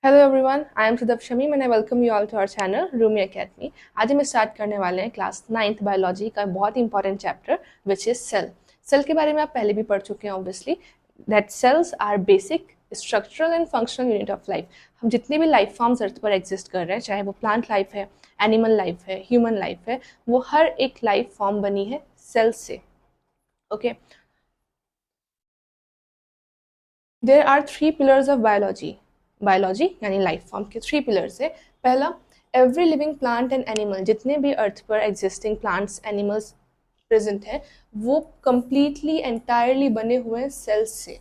Hello everyone, I am Sudarbh Shamim and I welcome you all to our channel Rumi academy. आज हम start करने वाले हैं क्लास 9th बायोलॉजी का बहुत important chapter which is cell. Cell के बारे में आप पहले भी पढ़ चुके हैं obviously, that cells are basic structural and functional unit of life. हम जितने भी लाइफ फॉर्म्स अर्थ पर एग्जिस्ट कर रहे हैं, चाहे वो प्लांट लाइफ है, एनिमल लाइफ है, ह्यूमन लाइफ है, वो हर एक लाइफ फॉर्म बनी है सेल से। Okay, there are three pillars of biology. Biology यानी लाइफ फॉर्म के थ्री पिलर्स है। पहला, every living plant and animal, जितने भी अर्थ पर एग्जिस्टिंग प्लांट्स एनिमल्स प्रेजेंट है, वो कंप्लीटली एंटायरली बने हुए हैं सेल्स से।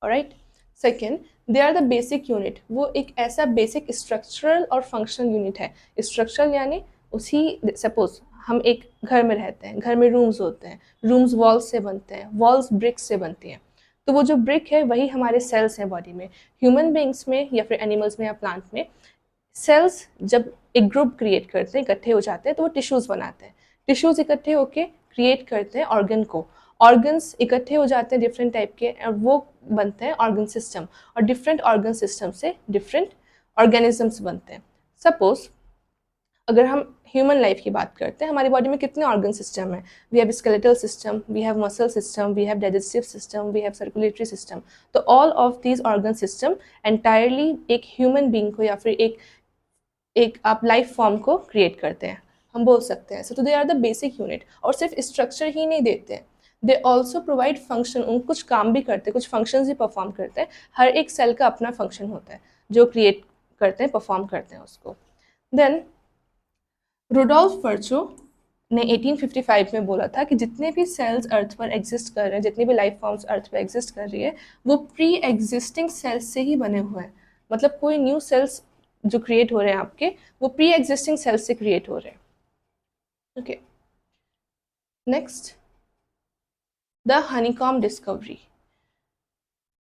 Alright. Second, they are the basic unit, वो एक ऐसा बेसिक स्ट्रक्चरल और फंक्शनल यूनिट है। स्ट्रक्चरल यानी उसी, सपोज हम एक घर में रहते हैं, घर में रूम्स होते हैं, रूम्स वॉल्स से बनते हैं, वॉल्स ब्रिक्स से बनती हैं, तो वो जो ब्रिक है वही हमारे सेल्स हैं बॉडी में। ह्यूमन बींग्स में या फिर एनिमल्स में या प्लांट में सेल्स जब एक ग्रुप क्रिएट करते हैं, इकट्ठे हो जाते हैं, तो वो टिश्यूज बनाते हैं। टिश्यूज इकट्ठे होके क्रिएट करते हैं ऑर्गन को, ऑर्गन्स इकट्ठे हो जाते हैं डिफरेंट टाइप के और वो बनते हैं ऑर्गन सिस्टम, और डिफरेंट ऑर्गन सिस्टम से डिफरेंट ऑर्गेनिजम्स बनते हैं। सपोज अगर हम ह्यूमन लाइफ की बात करते हैं, हमारी बॉडी में कितने ऑर्गन सिस्टम है? We have skeletal system, we have muscle system, we have digestive system, we have circulatory system. तो all of these organ system entirely एक ह्यूमन बींग को या फिर एक आप लाइफ फॉर्म को क्रिएट करते हैं, हम बोल सकते हैं। So they are the basic unit. और सिर्फ स्ट्रक्चर ही नहीं देते हैं, दे ऑल्सो प्रोवाइड फंक्शन, उन कुछ काम भी करते हैं, कुछ फंक्शन भी परफॉर्म करते हैं। हर एक सेल का अपना फंक्शन होता है जो क्रिएट करते हैं, परफॉर्म करते हैं उसको। देन रुडोल्फ वर्चो ने 1855 में बोला था कि जितने भी सेल्स अर्थ पर एग्जिस्ट कर रहे हैं, जितने भी लाइफ फॉर्म्स अर्थ पर एग्जिस्ट कर रही है, वो प्री एग्जिस्टिंग सेल्स से ही बने हुए हैं। मतलब कोई न्यू सेल्स जो क्रिएट हो रहे हैं आपके, वो प्री एग्जिस्टिंग सेल्स से क्रिएट हो रहे हैं। Okay, next, the honeycomb discovery.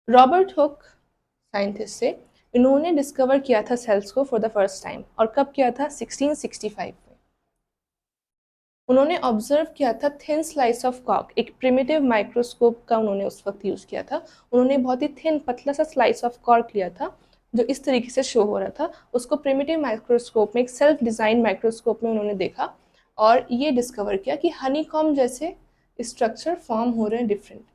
Robert Hooke scientist से, इन्होंने डिस्कवर किया था सेल्स को फॉर द फर्स्ट टाइम। और कब किया था? 1665 में। उन्होंने ऑब्जर्व किया था थिन स्लाइस ऑफ कॉक, एक प्रिमिटिव माइक्रोस्कोप का उन्होंने उस वक्त यूज़ किया था। उन्होंने बहुत ही थिन पतला सा स्लाइस ऑफ कॉर्क लिया था जो इस तरीके से शो हो रहा था। उसको प्रिमिटिव माइक्रोस्कोप में, एक सेल्फ डिज़ाइन माइक्रोस्कोप में उन्होंने देखा और ये डिस्कवर किया कि हनीकॉम्ब जैसे स्ट्रक्चर फॉर्म हो रहे हैं डिफरेंट।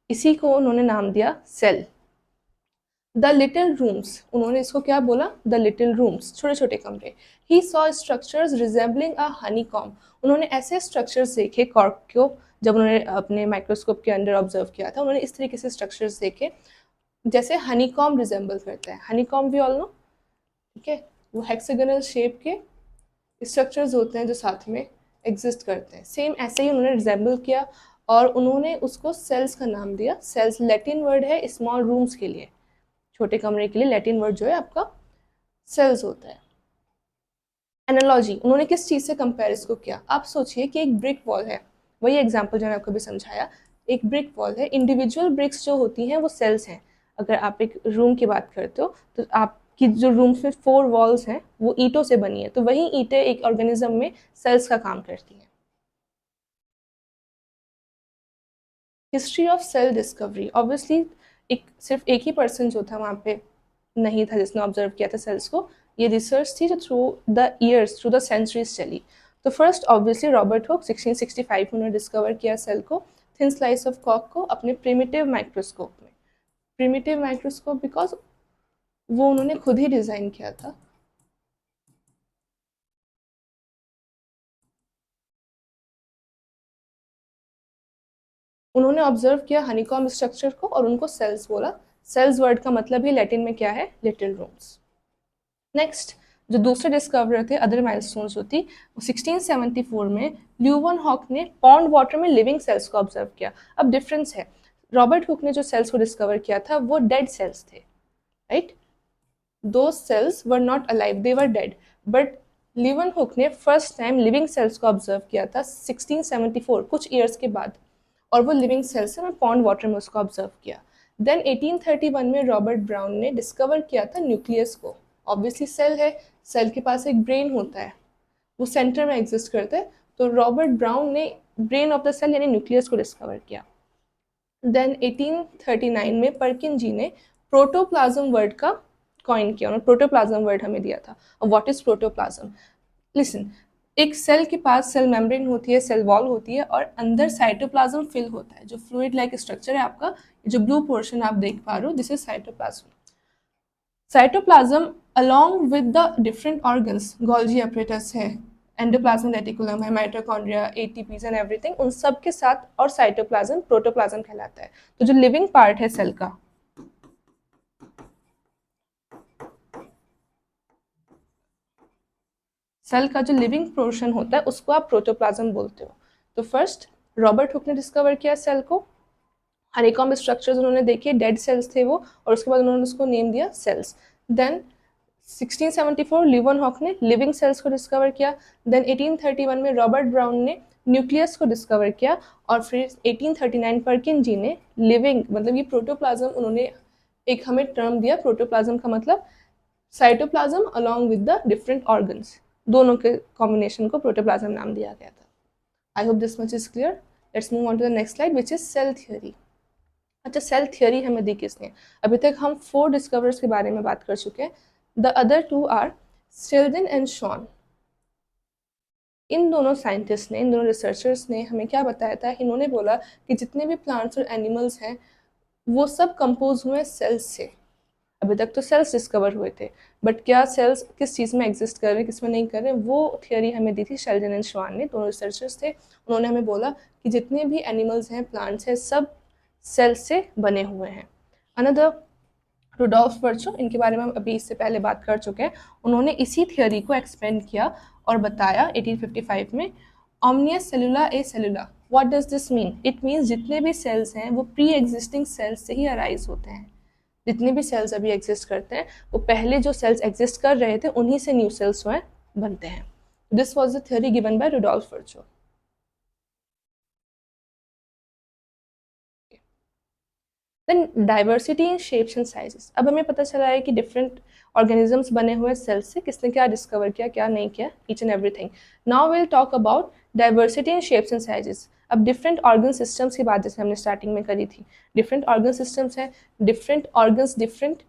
इसी को उन्होंने नाम दिया सेल। द लिटिल रूम्स, उन्होंने इसको क्या बोला? द लिटिल रूम्स, छोटे छोटे कमरे। He saw structures resembling a honeycomb, उन्होंने ऐसे स्ट्रक्चर्स देखे कॉर्क को, जब उन्होंने अपने माइक्रोस्कोप के अंदर ऑब्जर्व किया था, उन्होंने इस तरीके से स्ट्रक्चर्स देखे जैसे हनीकॉम्ब रिजेंबल करता है। हनीकॉम्ब भी ऑल नो, ठीक है, वो हेक्सागोनल शेप के स्ट्रक्चर्स होते हैं जो साथ में एग्जिस्ट करते हैं। सेम ऐसे ही उन्होंने रिजेंबल किया और उन्होंने उसको सेल्स का नाम दिया। सेल्स लैटिन वर्ड है स्मॉल रूम्स के लिए, छोटे कमरे के लिए लैटिन वर्ड जो है आपका सेल्स होता है। एनालॉजी, उन्होंने किस चीज़ से कंपेयर इसको किया? आप सोचिए कि एक ब्रिक वॉल है, वही एग्जांपल जो मैंने आपको भी समझाया, एक ब्रिक वॉल है, इंडिविजुअल ब्रिक्स जो होती हैं वो सेल्स हैं। अगर आप एक रूम की बात करते हो तो आपकी जो रूम्स में 4 वॉल्स हैं वो ईंटों से बनी है, तो वही ईंटें एक ऑर्गेनिज्म में सेल्स का काम करती हैं। History of cell discovery, obviously एक सिर्फ एक ही पर्सन जो था वहाँ पे नहीं था जिसने ऑब्जर्व किया था सेल्स को। ये रिसर्च थी जो through the years, through the centuries चली। तो फर्स्ट ऑब्वियसली रॉबर्ट हुक 1665 में उन्होंने डिस्कवर किया सेल को थिन स्लाइस ऑफ कॉक को अपने प्रिमिटिव माइक्रोस्कोप में। प्रिमिटिव माइक्रोस्कोप बिकॉज वो उन्होंने खुद ही डिज़ाइन किया था। उन्होंने ऑब्जर्व किया हनीकॉम्ब स्ट्रक्चर को और उनको सेल्स बोला। सेल्स वर्ड का मतलब ही लैटिन में क्या है? Little rooms. नेक्स्ट, जो दूसरे डिस्कवरर थे, अदर माइलस्टोन्स जो थी, 1674 में ल्यूवन हॉक ने पॉन्ड वाटर में लिविंग सेल्स को ऑब्जर्व किया। अब डिफरेंस है, रॉबर्ट हुक ने जो सेल्स को डिस्कवर किया था वो डेड सेल्स थे, राइट? दो cells were not alive, they were dead. But Leeuwenhoek ने फर्स्ट टाइम लिविंग सेल्स को ऑब्जर्व किया था 1674, कुछ ईयर्स के बाद, और वो लिविंग सेल्स है, मैं पॉन्ड वाटर में उसको ऑब्जर्व किया। देन 1831 में रॉबर्ट ब्राउन ने डिस्कवर किया था न्यूक्लियस को। ऑब्वियसली सेल है, सेल के पास एक ब्रेन होता है, वो सेंटर में एग्जिस्ट करता है, तो रॉबर्ट ब्राउन ने ब्रेन ऑफ द सेल यानी न्यूक्लियस को डिस्कवर किया। देन 1839 में पर्किन जी ने प्रोटोप्लाज्म वर्ड का कॉइन किया, उन्होंने प्रोटोप्लाज्म वर्ड हमें दिया था। और व्हाट इज प्रोटोप्लाज्म? लिसन, एक सेल के पास सेल मेम्ब्रेन होती है, सेल वॉल होती है, और अंदर साइटोप्लाज्म फिल होता है, जो फ्लूइड लाइक स्ट्रक्चर है आपका, जो ब्लू पोर्शन आप देख पा रहे हो, this is cytoplasm. Cytoplasm along with the different organs, Golgi apparatus है, एंडोप्लाज्म रेटिकुलम है, माइटोकॉन्ड्रिया, एटीपीज एंड एवरीथिंग, उन सब के साथ और साइटोप्लाज्म प्रोटोप्लाज्म कहलाता है। तो जो लिविंग पार्ट है सेल का, सेल का जो लिविंग पोर्शन होता है उसको आप प्रोटोप्लाज्म बोलते हो। तो फर्स्ट रॉबर्ट हुक ने डिस्कवर किया सेल को, हनीकॉम्ब स्ट्रक्चर्स उन्होंने देखे, डेड सेल्स थे वो, और उसके बाद उन्होंने उसको नेम दिया सेल्स। देन 1674 लिवन हॉक ने लिविंग सेल्स को डिस्कवर किया। देन 1831 में रॉबर्ट ब्राउन ने न्यूक्लियस को डिस्कवर किया, और फिर 1839 पर्किन जी ने लिविंग मतलब ये प्रोटोप्लाज्म, उन्होंने एक हमें टर्म दिया प्रोटोप्लाज्म का मतलब cytoplasm along with the different organs, दोनों के कॉम्बिनेशन को प्रोटोप्लाज्म नाम दिया गया था। I hope this much is clear. Let's move on to the next slide which is cell theory. अच्छा, सेल थियोरी हमें दी किसने? अभी तक हम 4 डिस्कवर्स के बारे में बात कर चुके हैं। The other 2 are Schleiden and Schwann. इन दोनों साइंटिस्ट ने, इन दोनों रिसर्चर्स ने हमें क्या बताया था? इन्होंने बोला कि जितने भी प्लांट्स और एनिमल्स हैं वो सब कंपोज हुए सेल्स से। अभी तक तो सेल्स डिस्कवर हुए थे, बट क्या सेल्स किस चीज़ में एग्जिस्ट कर रहे हैं, किस में नहीं कर रहे हैं, वो थियोरी हमें दी थी शेल्डन एंड श्वान ने, दोनों रिसर्चर्स थे। उन्होंने हमें बोला कि जितने भी एनिमल्स हैं, प्लांट्स हैं, सब सेल्स से बने हुए हैं। अनदर रुडोल्फ वर्चो, इनके बारे में हम अभी इससे पहले बात कर चुके हैं, उन्होंने इसी थियोरी को एक्सपेंड किया और बताया 1855 में, omnis cellula e cellula. What does this mean? It means जितने भी सेल्स हैं वो प्री एग्जिस्टिंग सेल्स से ही अराइज होते हैं। जितने भी सेल्स अभी एग्जिस्ट करते हैं वो पहले जो सेल्स एग्जिस्ट कर रहे थे उन्हीं से न्यू सेल्स जो हैं बनते हैं। This was the theory given by Rudolf Virchow. Then diversity in shapes and sizes. अब हमें पता चला है कि डिफरेंट ऑर्गेनिजम्स बने हुए सेल्स से किसने क्या डिस्कवर किया, क्या नहीं किया, each and everything. Now will talk about diversity in shapes and sizes. अब डिफरेंट ऑर्गन सिस्टम्स की बात जैसे हमने स्टार्टिंग में करी थी, डिफरेंट ऑर्गन सिस्टम्स हैं, different organs different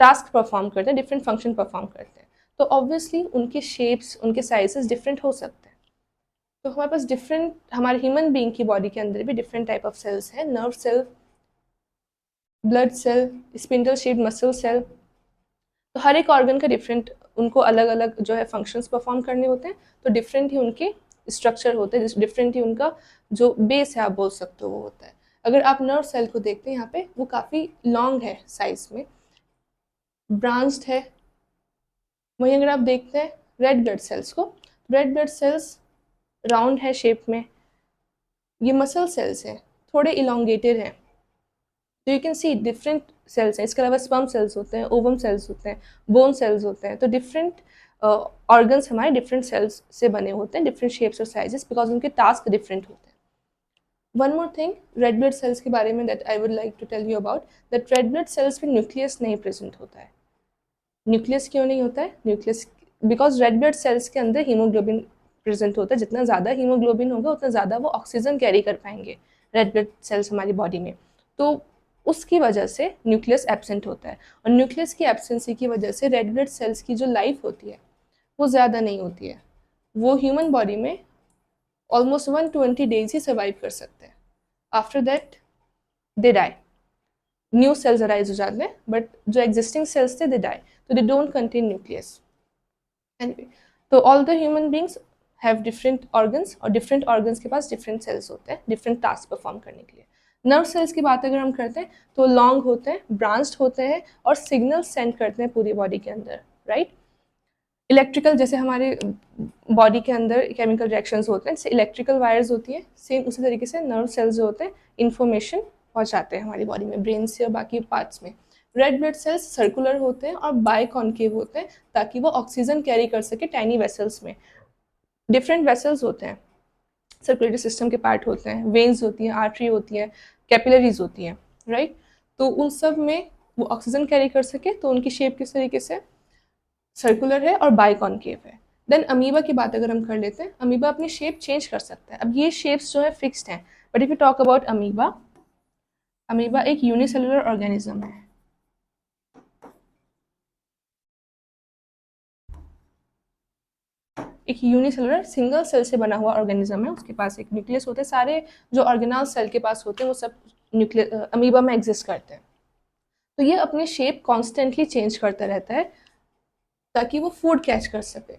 task perform करते हैं, डिफरेंट फंक्शन परफॉर्म करते हैं, तो ऑब्वियसली उनके शेप्स, उनके साइजेस डिफरेंट हो सकते हैं। तो हमारे पास डिफरेंट, हमारे ह्यूमन बीइंग की बॉडी के अंदर भी डिफरेंट टाइप ऑफ सेल्स हैं, nerve cell, blood cell, spindle shaped muscle cell. तो हर एक ऑर्गन का डिफरेंट, उनको अलग अलग जो है फंक्शंस परफॉर्म करने होते हैं, तो डिफरेंट ही उनके स्ट्रक्चर होते हैं, डिफरेंट ही उनका जो बेस है आप बोल सकते हो वो होता है। अगर आप नर्व सेल को देखते हैं यहाँ पे, वो काफ़ी लॉन्ग है साइज में, ब्रांच्ड है। वहीं अगर आप देखते हैं रेड ब्लड सेल्स को, रेड ब्लड सेल्स राउंड है शेप में। ये मसल सेल्स हैं, थोड़े इलोंगेटेड हैं। तो you can see different cells हैं। इसके अलावा स्पर्म सेल्स होते हैं, ओवम सेल्स होते हैं, बोन सेल्स होते हैं। तो डिफरेंट ऑर्गन्स हमारे डिफरेंट सेल्स से बने होते हैं, डिफरेंट शेप्स और साइजेस, बिकॉज उनके टास्क डिफरेंट होते हैं। One more thing red blood cells के बारे में that I would like to tell you about, that red blood cells में न्यूक्लियस नहीं प्रेजेंट होता है। न्यूक्लियस क्यों नहीं होता है? Nucleus because red blood cells के अंदर हीमोग्लोबिन प्रेजेंट होता है। जितना ज़्यादा हीमोग्लोबिन होगा उतना ज़्यादा वो ऑक्सीजन कैरी कर पाएंगे रेड ब्लड सेल्स हमारी बॉडी में। तो उसकी वजह से न्यूक्लियस एब्सेंट होता है, और न्यूक्लियस की एब्सेंसी की वजह से रेड ब्लड सेल्स की जो लाइफ होती है वो ज़्यादा नहीं होती है। वो ह्यूमन बॉडी में ऑलमोस्ट 120 डेज ही सर्वाइव कर सकते हैं। After that they die, new cells arise हो जाते हैं, बट जो एग्जिस्टिंग सेल्स थे दे डाई, तो they don't contain nucleus. Anyway, तो all the human beings have different organs, और डिफरेंट ऑर्गन्स के पास डिफरेंट सेल्स होते हैं डिफरेंट टास्क परफॉर्म करने के लिए। नर्व सेल्स की बात अगर हम करते हैं तो लॉन्ग होते हैं, ब्रांच्ड होते हैं, और सिग्नल सेंड करते हैं पूरी बॉडी के अंदर, राइट। इलेक्ट्रिकल, जैसे हमारे बॉडी के अंदर केमिकल रिएक्शंस होते हैं, जैसे इलेक्ट्रिकल वायर्स होती है, सेम उसी तरीके से नर्व सेल्स जो होते हैं इन्फॉर्मेशन पहुंचाते हैं हमारी बॉडी में, ब्रेन से और बाकी पार्ट्स में। रेड ब्लड सेल्स सर्कुलर होते हैं और बाय कॉन्केव होते हैं, ताकि वो ऑक्सीजन कैरी कर सके टाइनी वेसल्स में। डिफरेंट वेसल्स होते हैं, सर्कुलेटरी सिस्टम के पार्ट होते हैं, वेन्स होती हैं, आर्टरी होती है, कैपिलरीज होती हैं, राइट। तो उन सब में वो ऑक्सीजन कैरी कर सके, तो उनकी शेप किस तरीके से सर्कुलर है और बाय कॉन्केव है। देन अमीबा की बात अगर हम कर लेते हैं, अमीबा अपनी शेप चेंज कर सकता है। अब ये शेप्स जो है फिक्स्ड हैं, but if you talk about amoeba, amoeba एक यूनिसेलुलर ऑर्गेनिज्म है। एक यूनिसेलुलर सिंगल सेल से बना हुआ ऑर्गेनिज्म है, उसके पास एक न्यूक्लियस होता है। सारे जो ऑर्गेनाल सेल के पास होते हैं वो सब न्यूक्लियस अमीबा में एग्जिस्ट करते हैं। तो ये अपनी शेप कॉन्स्टेंटली चेंज करता रहता है ताकि वो फूड कैच कर सके।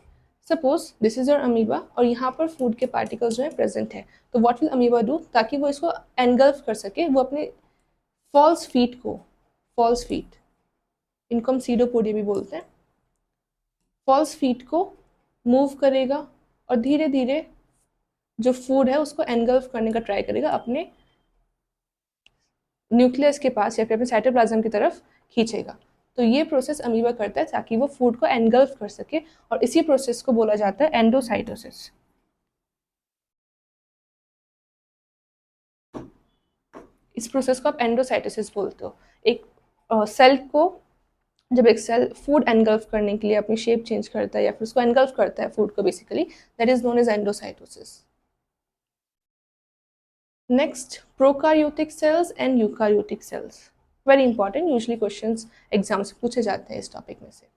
Suppose this is your amoeba और यहाँ पर फूड के पार्टिकल्स जो है प्रेजेंट है, तो व्हाट विल अमीबा डू, ताकि वो इसको एनगल्फ कर सके, वो अपने फॉल्स फीट, इनको हम सीडोपोडिया भी बोलते हैं, फॉल्स फीट को मूव करेगा और धीरे धीरे जो फूड है उसको एनगल्फ करने का ट्राई करेगा, अपने न्यूक्लियस के पास या फिर अपने साइटोप्लाज्म की तरफ खींचेगा। तो ये प्रोसेस अमीबा करता है ताकि वो फूड को एनगल्फ कर सके, और इसी प्रोसेस को बोला जाता है एंडोसाइटोसिस। इस प्रोसेस को आप एंडोसाइटोसिस बोलते हो। एक सेल को, जब एक सेल फूड एनगल्फ करने के लिए अपनी शेप चेंज करता है या फिर उसको एनगल्फ करता है फूड को, basically that is known as endocytosis. Next, prokaryotic cells and eukaryotic cells, very important, usually questions exam से पूछे जाते हैं इस टॉपिक में से।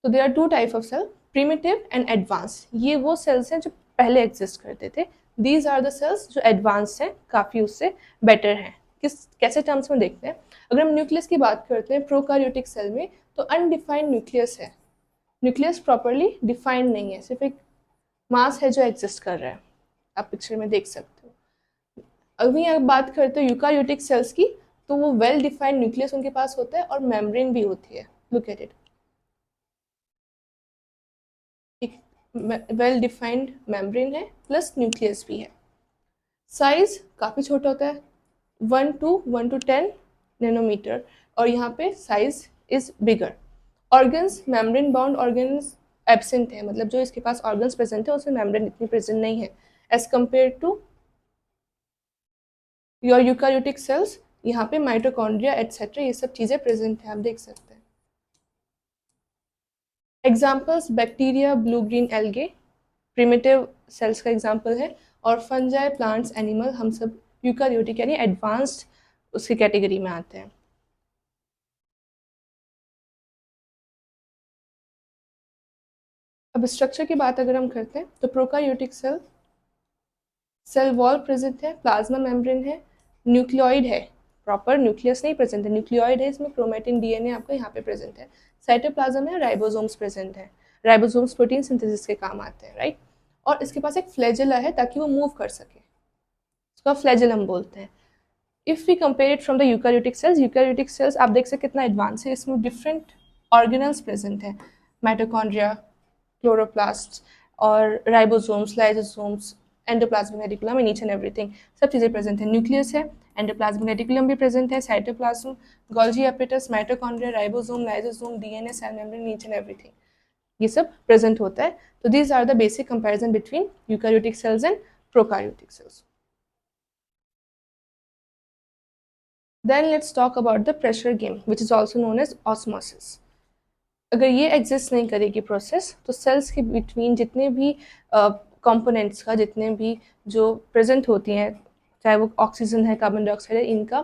तो there are two type of cell, primitive and advance. ये वो सेल्स हैं जो पहले एग्जिस्ट करते थे, दीज आर द सेल्स जो एडवांस हैं, काफ़ी उससे बेटर हैं। कैसे टर्म्स में देखते हैं, अगर हम न्यूक्लियस की बात करते हैं प्रोकार्योटिक सेल में, तो अनडिफाइंड न्यूक्लियस है, न्यूक्लियस प्रॉपरली डिफाइंड नहीं है, सिर्फ एक मास है जो एग्जिस्ट कर रहा है, आप पिक्चर में देख सकते हो। अभी आप बात करते हो यूकार्योटिक सेल्स की, तो वो वेल डिफाइंड न्यूक्लियस उनके पास होता है और मेम्ब्रेन भी होती है, लुक एट इट, एक वेल डिफाइंड मेम्ब्रेन है प्लस न्यूक्लियस भी है। साइज काफ़ी छोटा होता है, 1 to 10 नैनोमीटर, और यहाँ पे size is bigger. Organs, membrane bound organs absent है, मतलब जो इसके पास ऑर्गन्स प्रेजेंट है उसमें मेम्ब्रेन इतनी प्रेजेंट नहीं है as compare to your eukaryotic cells. यहाँ पे माइटोकॉन्ड्रिया एटसेट्रा ये सब चीज़ें प्रेजेंट है, आप देख सकते हैं। Examples, bacteria, blue green algae primitive cells का एग्जाम्पल है, और फंजाई, प्लांट्स, एनिमल, हम सब यूकार्योटिक यानी एडवांस्ड उसकी कैटेगरी में आते हैं। अब स्ट्रक्चर की बात अगर हम करते हैं तो prokaryotic cell, cell wall present है, प्लाज्मा मेम्ब्रेन है, न्यूक्लियोइड है, प्रॉपर न्यूक्लियस नहीं प्रेजेंट है, न्यूक्लियोइड है, इसमें क्रोमेटिन डीएनए आपको यहाँ पे प्रेजेंट है, साइटोप्लाज्म है, राइबोसोम्स प्रेजेंट है, राइबोसोम्स प्रोटीन सिंथेसिस के काम आते हैं, राइट। और इसके पास एक फ्लैजेला है ताकि वो मूव कर सके, उसका फ्लैजेलम बोलते हैं। If we compare it from the eukaryotic cells आप देख सकते कितना एडवांस है, इसमें डिफरेंट ऑर्गेनल्स प्रेजेंट है, माइटोकॉन्ड्रिया, क्लोरोप्लास्ट और ribosomes, lysosomes, endoplasmic reticulum and each and everything, सब चीज़ें प्रेजेंट है। न्यूक्लियस है, एंडोप्लाज्मिक रेटिकुलम भी प्रेजेंट है, cytoplasm, Golgi apparatus, mitochondria, ribosome, lysosome, DNA, cell membrane, each and everything, ये सब प्रेजेंट होता है। तो these are the basic comparison between eukaryotic sales and prokaryotic cells. Then let's talk about the pressure game, which is also known as osmosis. अगर ये exist नहीं करेगी process, तो सेल्स के बिटवीन जितने भी कंपोनेंट्स का, जितने भी जो प्रेजेंट होती हैं, चाहे वो ऑक्सीजन है, कार्बन डाइऑक्साइड है, इनका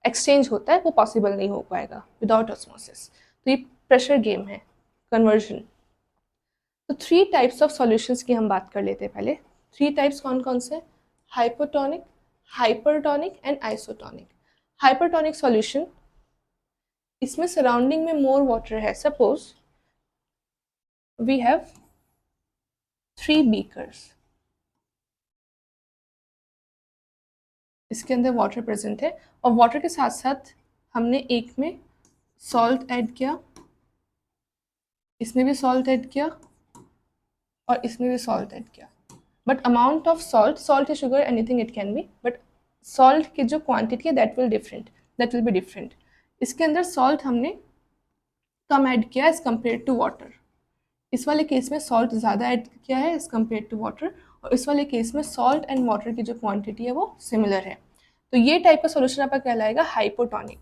एक्सचेंज होता है, वो पॉसिबल नहीं हो पाएगा विदाउट ऑस्मोसिस। तो ये प्रेशर गेम है, कन्वर्जन। तो 3 टाइप्स ऑफ सॉल्यूशंस की हम बात कर लेते हैं पहले। 3 टाइप्स कौन कौन से? Hypotonic, hypertonic and isotonic. Hypertonic solution, इसमें सराउंडिंग में मोर वाटर है। सपोज वी हैव 3 बीकर्स, इसके अंदर वाटर प्रेजेंट है, और वाटर के साथ साथ हमने एक में सॉल्ट ऐड किया, इसमें भी सॉल्ट ऐड किया, और इसमें भी सॉल्ट ऐड किया। But amount of salt, salt या sugar anything it can be, but salt की जो क्वांटिटी है दैट विल बी डिफरेंट। इसके अंदर सॉल्ट हमने कम ऐड किया एज कम्पेयर टू वाटर, इस वाले केस में सॉल्ट ज़्यादा ऐड किया है एज कम्पेयर टू वाटर, और इस वाले केस में सॉल्ट एंड वाटर की जो क्वांटिटी है वो सिमिलर है। तो ये टाइप का सोल्यूशन आपका कहलाएगा हाइपोटोनिक,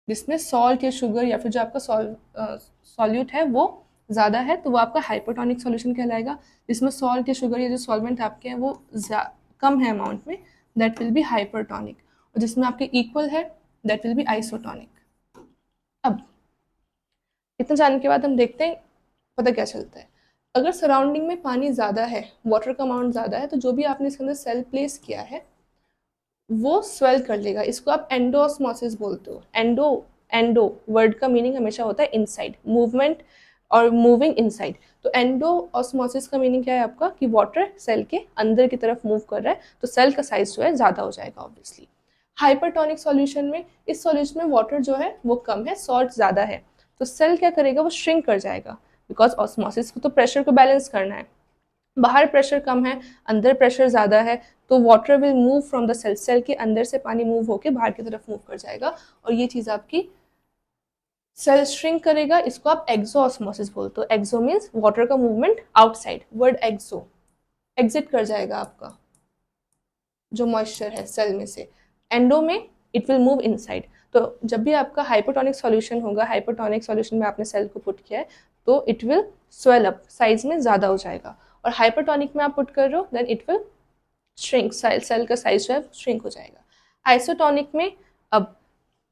जिसमें सॉल्ट या शुगर या फिर जो आपका सॉल्यूट है वो ज़्यादा है, तो वो आपका हाइपोटोनिक सॉल्यूशन कहलाएगा। जिसमें सॉल्ट या शुगर या जो सॉल्वेंट आपके हैं वो कम है अमाउंट में, दैट विल बी हाइपरटोनिक, और जिसमें आपके इक्वल है दैट विल बी आइसोटोनिक। अब इतना जानने के बाद हम देखते हैं पता क्या चलता है। अगर सराउंडिंग में पानी ज़्यादा है, वाटर का अमाउंट ज़्यादा है, तो जो भी आपने इसके अंदर सेल प्लेस किया है वो स्वेल कर लेगा। इसको आप एंडोऑस्मोसिस बोलते हो। एंडो वर्ड का मीनिंग हमेशा होता है इनसाइड, मूवमेंट और मूविंग इनसाइड। तो एंडोऑस्मोसिस का मीनिंग क्या है आपका, कि वाटर सेल के अंदर की तरफ मूव कर रहा है, तो सेल का साइज जो है ज़्यादा हो जाएगा ऑब्वियसली। हाइपरटोनिक सॉल्यूशन में, इस सॉल्यूशन में वाटर जो है वो कम है, सॉल्ट ज़्यादा है, तो सेल क्या करेगा, वो श्रिंक कर जाएगा, बिकॉज ऑस्मोसिस को तो प्रेशर को बैलेंस करना है। बाहर प्रेशर कम है, अंदर प्रेशर ज़्यादा है, तो water will move from the cell, cell के अंदर से पानी मूव होकर बाहर की तरफ मूव कर जाएगा, और ये चीज़ आपकी सेल श्रिंक करेगा। इसको आप एक्सोऑस्मोसिस बोलते हो। एक्सो मीन्स वाटर का मूवमेंट आउटसाइड, वर्ड एक्सो, एग्जिट कर जाएगा आपका जो मॉइस्चर है सेल में से। एंडो में इट विल मूव इनसाइड। तो जब भी आपका हाइपरटोनिक सॉल्यूशन होगा, हाइपरटोनिक सॉल्यूशन में आपने सेल को पुट किया है, तो it will swell up, size में ज़्यादा हो जाएगा। और हाइपरटोनिक में आप पुट कर रहे हो then it will shrink, cell का साइज जो है श्रिंक हो जाएगा। आइसोटोनिक में, अब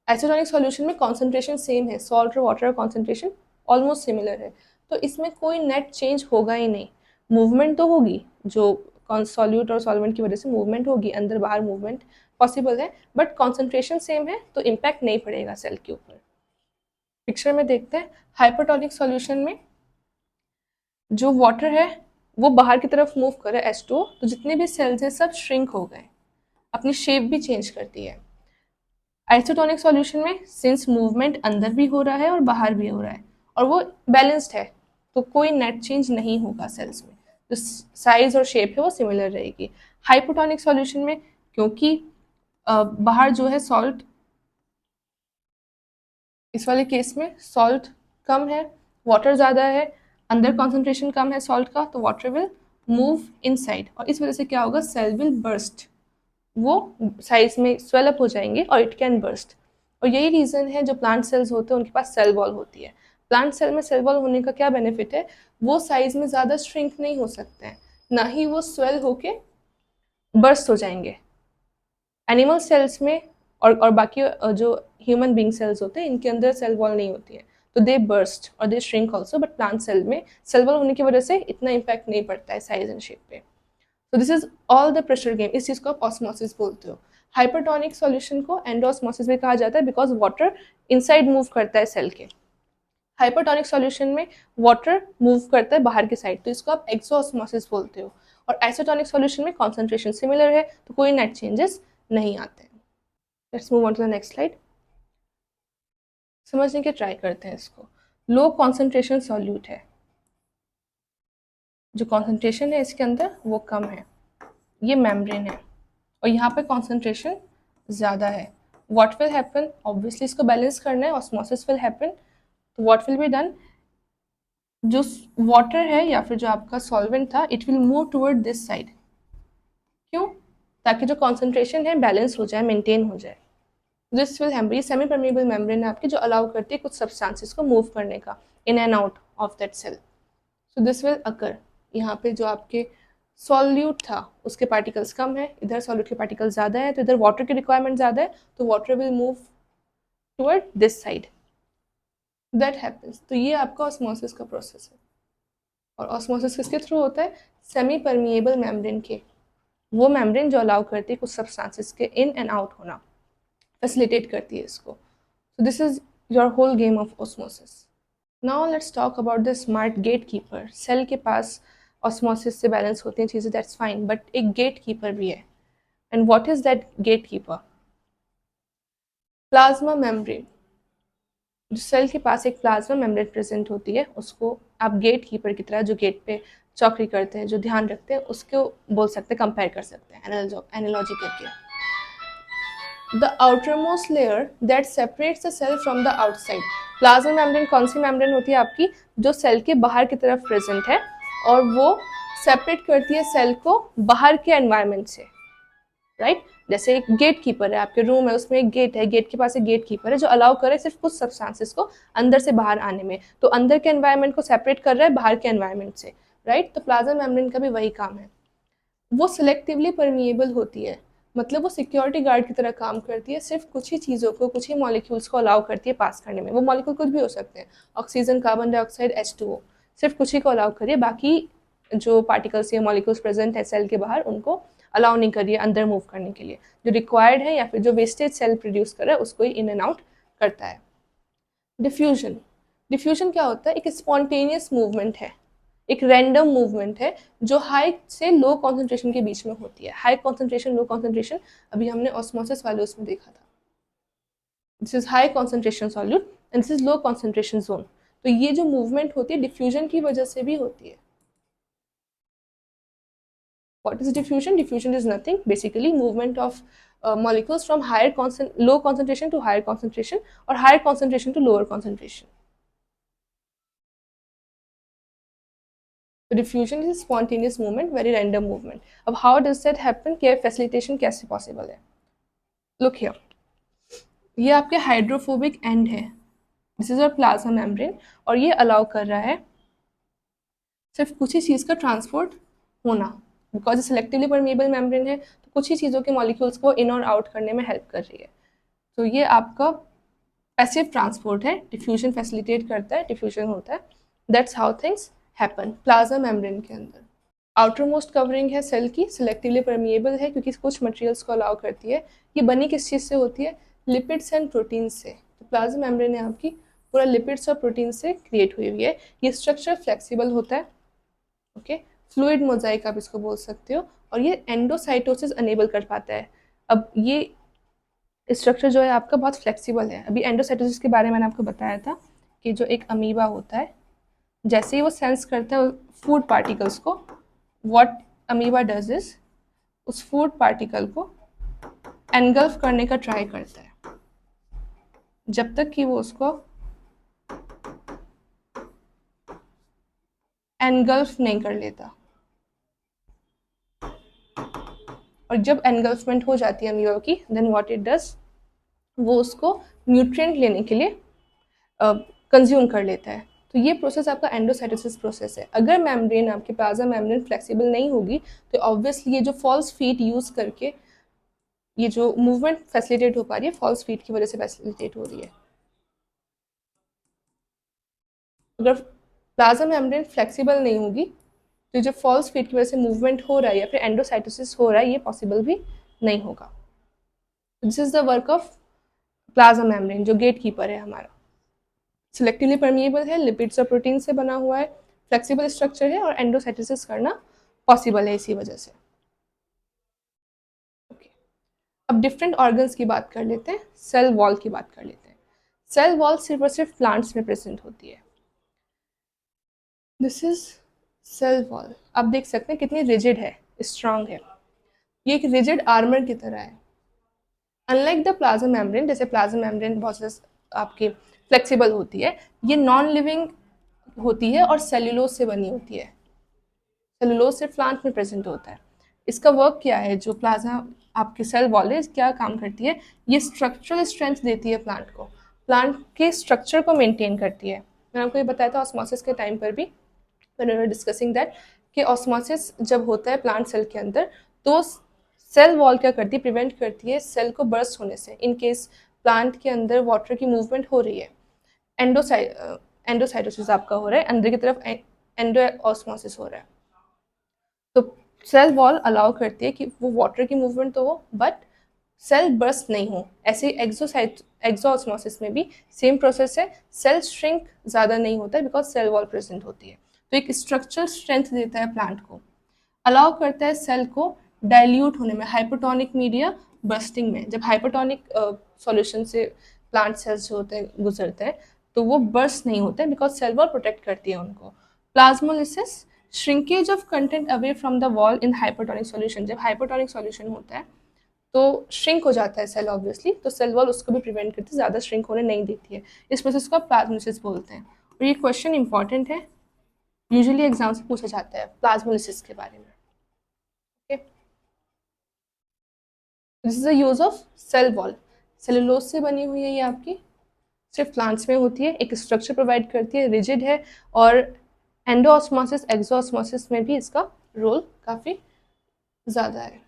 आइसोटोनिक सॉल्यूशन में कॉन्सेंट्रेशन सेम है, सॉल्ट और वाटर का कॉन्सेंट्रेशन ऑलमोस्ट सिमिलर है, तो इसमें कोई नेट चेंज होगा ही नहीं। मूवमेंट तो होगी, जो सॉल्यूट और सॉल्वेंट की वजह से मूवमेंट होगी, अंदर बाहर मूवमेंट पॉसिबल है, बट कॉन्सेंट्रेशन सेम है, तो इम्पैक्ट नहीं पड़ेगा सेल के ऊपर। पिक्चर में देखते हैं, हाइपरटोनिक सॉल्यूशन में जो वाटर है वो बाहर की तरफ मूव करे H2O, तो जितने भी सेल्स हैं सब श्रिंक हो गए, अपनी शेप भी चेंज करती है। आइसोटोनिक सॉल्यूशन में सिंस मूवमेंट अंदर भी हो रहा है और बाहर भी हो रहा है, और वो बैलेंस्ड है, तो कोई नेट चेंज नहीं होगा सेल्स में, जो साइज और शेप है वो सिमिलर रहेगी। हाइपोटोनिक सॉल्यूशन में क्योंकि बाहर जो है सॉल्ट, इस वाले केस में सॉल्ट कम है, वाटर ज़्यादा है, अंदर कॉन्सेंट्रेशन कम है सॉल्ट का, तो वाटर विल मूव इनसाइड, और इस वजह से क्या होगा, सेल विल बर्स्ट, वो साइज में स्वेल अप हो जाएंगे और इट कैन बर्स्ट। और यही रीज़न है जो प्लांट सेल्स होते हैं उनके पास सेल वॉल होती है। प्लांट सेल में सेल वॉल होने का क्या बेनिफिट है, वो साइज में ज़्यादा श्रिंक नहीं हो सकते हैं, ना ही वो स्वेल होके बर्स्ट हो जाएंगे। एनिमल सेल्स में और बाकी जो ह्यूमन बींग सेल्स होते हैं इनके अंदर सेल वॉल नहीं होती है, तो दे बर्स्ट और they shrink also, but plant cell में सेल वॉल होने की वजह से इतना इम्पैक्ट नहीं पड़ता है साइज एंड शेप पे। तो this is all the pressure game, इस चीज़ को आप ऑस्मोसिस बोलते हो। हाइपरटोनिक सॉल्यूशन को एंडोऑस्मोसिस भी कहा जाता है, बिकॉज वाटर इनसाइड मूव करता है सेल के। हाइपरटोनिक सॉल्यूशन में वाटर मूव करता है बाहर की साइड, तो इसको आप एक्सोऑस्मोसिस बोलते हो। और आइसोटोनिक सॉल्यूशन में कॉन्सेंट्रेशन सिमिलर है, तो कोई नेट चेंजेस नहीं आते हैं। Let's move on to the next slide. समझने के ट्राई करते हैं इसको। लो कॉन्सेंट्रेशन सॉल्यूट है, जो कॉन्सेंट्रेशन है इसके अंदर वो कम है, ये मेम्ब्रेन है, और यहाँ पे कॉन्सेंट्रेशन ज़्यादा है। व्हाट विल हैपन, ऑब्वियसली इसको बैलेंस करना है, ऑस्मोसिस विल हैपन, तो व्हाट विल बी डन, जो वाटर है या फिर जो आपका सॉल्वेंट था it will move toward this side. क्यों, ताकि जो कॉन्सेंट्रेशन है बैलेंस हो जाए, मेंटेन हो जाए। दिस विल हैम्पर, ये सेमी परमेबल मेम्ब्रेन है आपकी, जो अलाउ करती है कुछ सब्सटेंसेस को मूव करने का in and out of that cell. So this will occur, यहाँ पे जो आपके सॉल्यूट था उसके पार्टिकल्स कम है, इधर सॉल्यूट के पार्टिकल्स ज़्यादा है, तो इधर वाटर की रिक्वायरमेंट ज़्यादा है, तो water will move toward this side, that happens. तो ये आपका ऑस्मोसिस का प्रोसेस है। और ऑस्मोसिस किसके थ्रू होता है, सेमी परमिएबल मेम्ब्रेन के, वो मेम्ब्रेन जो अलाउ करती है कुछ सब्सटेंसेस के इन एंड आउट होना, फैसिलिटेट करती है इसको। So this is your whole game of osmosis. Now let's talk about the smart gate keeper. Cell के पास ऑस्मोसिस से बैलेंस होती हैं चीज़ें, दैट्स फाइन, बट एक गेट कीपर भी है। And what is that gate keeper, plasma membrane. जो सेल के पास एक प्लाज्मा मेम्ब्रेन प्रेजेंट होती है, उसको आप गेट कीपर की तरह, जो गेट पे चौकड़ी करते हैं, जो ध्यान रखते हैं, उसको बोल सकते हैं, कंपेयर कर सकते हैं एनालॉजी करके। The outermost layer that separates the cell from the outside. Plasma membrane कौन सी मेम्ब्रेन होती है आपकी, जो सेल के बाहर की तरफ प्रेजेंट है, और वो सेपरेट करती है सेल को बाहर के एनवायरनमेंट से, राइट। जैसे एक गेट कीपर है, आपके रूम है उसमें एक गेट है, गेट के पास एक गेट कीपर है जो अलाउ करे सिर्फ कुछ सब्सटेंसेस को अंदर से बाहर आने में, तो अंदर के एनवायरनमेंट को सेपरेट कर रहा है बाहर के एनवायरनमेंट से, राइट। तो प्लाज्मा मेम्ब्रेन का भी वही काम है। वो सिलेक्टिवली परमिएबल होती है, मतलब वो सिक्योरिटी गार्ड की तरह काम करती है, सिर्फ कुछ ही चीज़ों को, कुछ ही मॉलिक्यूल्स को अलाउ करती है पास करने में। वो मॉलिक्यूल कुछ भी हो सकते हैं, ऑक्सीजन, कार्बन डाइऑक्साइड, H2O, सिर्फ कुछ ही को अलाउ करिए, बाकी जो पार्टिकल्स या मॉलिक्यूल्स प्रेजेंट है सेल के बाहर उनको अलाउ नहीं करिए अंदर मूव करने के लिए। जो रिक्वायर्ड है या फिर जो वेस्टेज सेल प्रोड्यूस कर रहा है उसको ही इन एंड आउट करता है। डिफ्यूजन, डिफ्यूजन क्या होता है? एक स्पॉन्टेनियस मूवमेंट है, एक रैंडम मूवमेंट है जो हाई से लो कॉन्सेंट्रेशन के बीच में होती है। हाई कॉन्सेंट्रेशन, लो कॉन्सेंट्रेशन अभी हमने ऑस्मोसिस वाले उसमें देखा था। This is high concentration solute and this is low concentration zone. तो ये जो मूवमेंट होती है डिफ्यूजन की वजह से भी होती है। What is diffusion? Diffusion is nothing, basically movement of molecules from low concentration to higher concentration or higher concentration to lower concentration. So diffusion is a spontaneous movement, very random movement. अब how does that happen? क्या facilitation कैसे possible है? Look here. ये आपके hydrophobic and है, this is a plasma membrane, और ये allow कर रहा है सिर्फ कुछ ही चीज़ का ट्रांसपोर्ट होना, बिकॉज सिलेक्टिवली परमिएबल मेम्ब्रेन है तो कुछ ही चीज़ों के मॉलिक्यूल्स को इन और आउट करने में हेल्प कर रही है। तो ये आपका पैसिव ट्रांसपोर्ट है, डिफ्यूजन फैसिलिटेट करता है, डिफ्यूजन होता है। That's how things happen plasma membrane के अंदर। आउटर मोस्ट कवरिंग है सेल की, सिलेक्टिवली परमिएबल है क्योंकि कुछ मटेरियल्स को अलाउ करती है। ये बनी किस चीज़ से होती है? लिपिड्स एंड प्रोटीन से। तो प्लाज्मा मेम्ब्रेन है आपकी पूरा लिपिड्स और प्रोटीन से क्रिएट हुई हुई है। ये स्ट्रक्चर फ्लेक्सिबल होता है, ओके, फ्लूइड मोजाइक आप इसको बोल सकते हो, और ये एंडोसाइटोसिस अनेबल कर पाता है। अब ये स्ट्रक्चर जो है आपका बहुत फ्लेक्सिबल है। अभी एंडोसाइटोसिस के बारे में मैंने आपको बताया था कि जो एक अमीबा होता है, जैसे ही वो सेंस करता है फूड पार्टिकल्स को, व्हाट अमीबा डज इज उस फूड पार्टिकल को एनगल्फ करने का ट्राई करता है, जब तक कि वो उसको एनगल्फ नहीं कर लेता। और जब एनगल्फमेंट हो जाती है अमीबा की, देन व्हाट इट डज, वो उसको न्यूट्रिएंट लेने के लिए कंज्यूम कर लेता है। तो ये प्रोसेस आपका एंडोसाइटोसिस प्रोसेस है। अगर मेम्ब्रेन आपके प्लाज्मा मेम्ब्रेन फ्लेक्सिबल नहीं होगी तो ऑब्वियसली ये जो फॉल्स फीट यूज़ करके ये जो मूवमेंट फैसिलिटेट हो पा रही है, फॉल्स फीट की वजह से फैसिलिटेट हो रही है। अगर प्लाज्मा मेम्ब्रेन फ्लेक्सिबल नहीं होगी तो जो फॉल्स फीट की वजह से मूवमेंट हो रहा है या फिर एंडोसाइटोसिस हो रहा है, ये पॉसिबल भी नहीं होगा। This is the work of plasma membrane, जो गेट कीपर है हमारा। सिलेक्टिवली परमिएबल है, लिपिड्स और प्रोटीन से बना हुआ है, फ्लेक्सिबल स्ट्रक्चर है और एंडोसाइटोसिस करना पॉसिबल है इसी वजह से। ओके, अब डिफरेंट ऑर्गन्स की बात कर लेते हैं, सेल वॉल की बात कर लेते हैं। सेल वॉल सिर्फ और सिर्फ प्लांट्स में प्रेजेंट होती है। दिस इज सेल वॉल, आप देख सकते हैं कितनी रिजिड है, स्ट्रांग है। ये एक रिजिड आर्मर की तरह है। अनलाइक द प्लाज्मा मेम्ब्रेन, जैसे प्लाज्मा मेम्ब्रेन बहुत से आपकी फ्लेक्सिबल होती है, ये नॉन लिविंग होती है और सेल्यूलोज से बनी होती है। सेल्यूलोज सिर्फ प्लांट में प्रेजेंट होता है। इसका वर्क क्या है? जो प्लाज्मा आपकी सेल वॉल है क्या काम करती है? ये स्ट्रक्चरल स्ट्रेंथ देती है प्लांट को, प्लांट के स्ट्रक्चर को मेंटेन करती है। मैंने आपको ये बताया था ऑस्मोसिस के टाइम पर भी, when we were discussing that, कि ऑस्मोसिस जब होता है प्लांट सेल के अंदर तो सेल वॉल क्या करती है? प्रिवेंट करती है सेल को बर्स्ट होने से, इन केस प्लांट के अंदर वाटर की मूवमेंट हो रही है। एंडोसाइटोसिस आपका हो रहा है, अंदर की तरफ एंडो ऑस्मोसिस हो रहा है, तो सेल वॉल अलाउ करती है कि वो वाटर की मूवमेंट तो हो बट सेल बर्स्ट नहीं हो। ऐसे एक्सोऑस्मोसिस में भी सेम प्रोसेस है, सेल श्रिंक ज़्यादा नहीं होता है बिकॉज सेल वॉल प्रेजेंट होती है। तो एक स्ट्रक्चरल स्ट्रेंथ देता है प्लांट को, अलाउ करता है सेल को डाइल्यूट होने में, हाइपोटोनिक मीडिया बर्स्टिंग में। जब हाइपोटोनिक सॉल्यूशन से प्लांट सेल्स जो होते हैं गुजरते हैं तो वो बर्स्ट नहीं होते हैं बिकॉज सेल वॉल प्रोटेक्ट करती है उनको। Plasmolysis, shrinkage of content away from the wall in hypotonic solution. जब हाइपोटोनिक सॉल्यूशन होता है तो श्रिंक हो जाता है सेल ऑब्वियसली, तो सेल वॉल उसको भी प्रिवेंट करती है, ज़्यादा श्रिंक होने नहीं देती है। इस प्रोसेस को आप प्लाज्मोलिसिस बोलते हैं। और ये क्वेश्चन इंपॉर्टेंट है, यूजुअली एग्जाम से पूछा जाता है प्लाज्मोलिसिस के बारे में। This is the use of cell wall. Cellulose से बनी हुई है ये आपकी, सिर्फ प्लांट्स में होती है, एक स्ट्रक्चर प्रोवाइड करती है, रिजिड है, और एंडोऑस्मोसिस एक्सोऑस्मोसिस में भी इसका रोल काफ़ी ज़्यादा है।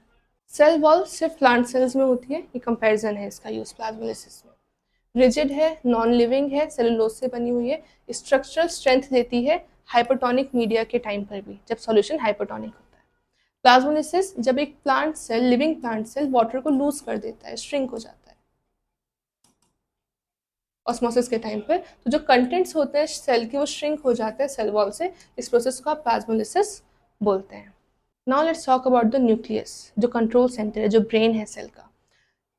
सेल वॉल सिर्फ प्लांट सेल्स में होती है, ये कंपैरिजन है इसका यूज प्लाज्मोलिसिस में। रिजिड है, नॉन लिविंग है, सेलुलोज से बनी हुई है, स्ट्रक्चरल स्ट्रेंथ देती है हाइपोटोनिक मीडिया के टाइम पर भी, जब सॉल्यूशन हाइपोटोनिक होता है। प्लाज्मोलिसिस जब एक plant cell, living plant cell water को लूज कर देता है, श्रिंक हो जाता है ऑस्मोसिस के टाइम पर, तो जो कंटेंट्स होते हैं सेल के वो श्रिंक हो जाते हैं सेल वॉल से। इस प्रोसेस को आप प्लाज्मोलिसिस बोलते हैं। Now let's talk about the nucleus, जो कंट्रोल सेंटर है, जो ब्रेन है सेल का।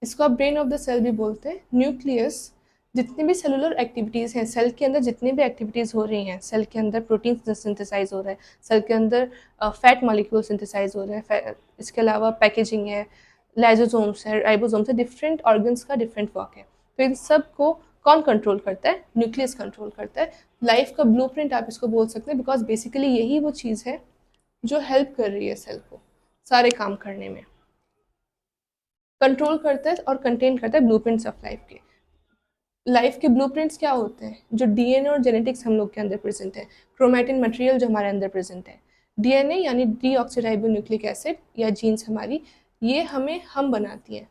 इसको आप ब्रेन ऑफ द सेल भी बोलते हैं। न्यूक्लियस जितनी भी सेलुलर एक्टिविटीज़ हैं, सेल के अंदर जितनी भी एक्टिविटीज़ हो रही हैं, सेल के अंदर प्रोटीन सिंथेसाइज हो रहा है, सेल के अंदर फैट मॉलिक्यूल सिंथेसाइज हो रहे हैं, इसके अलावा पैकेजिंग है, लाइजोसोम्स है, राइबोसोम्स है, डिफरेंट ऑर्गन्स का डिफरेंट वर्क है। तो इन सब को कौन कंट्रोल करता है? न्यूक्लियस कंट्रोल करता है। लाइफ का ब्लूप्रिंट आप इसको बोल सकते हैं, बिकॉज बेसिकली यही वो चीज़ है जो हेल्प कर रही है सेल को सारे काम करने में, कंट्रोल करता है और कंटेन करता है ब्लूप्रिंट्स ऑफ लाइफ के। लाइफ के ब्लूप्रिंट्स क्या होते हैं? जो डीएनए और जेनेटिक्स हम लोग के अंदर प्रेजेंट है, क्रोमैटिन मटेरियल जो हमारे अंदर प्रेजेंट है। डीएनए यानी डीऑक्सीराइबोन्यूक्लिक एसिड या जीन्स हमारी, ये हमें हम बनाती हैं।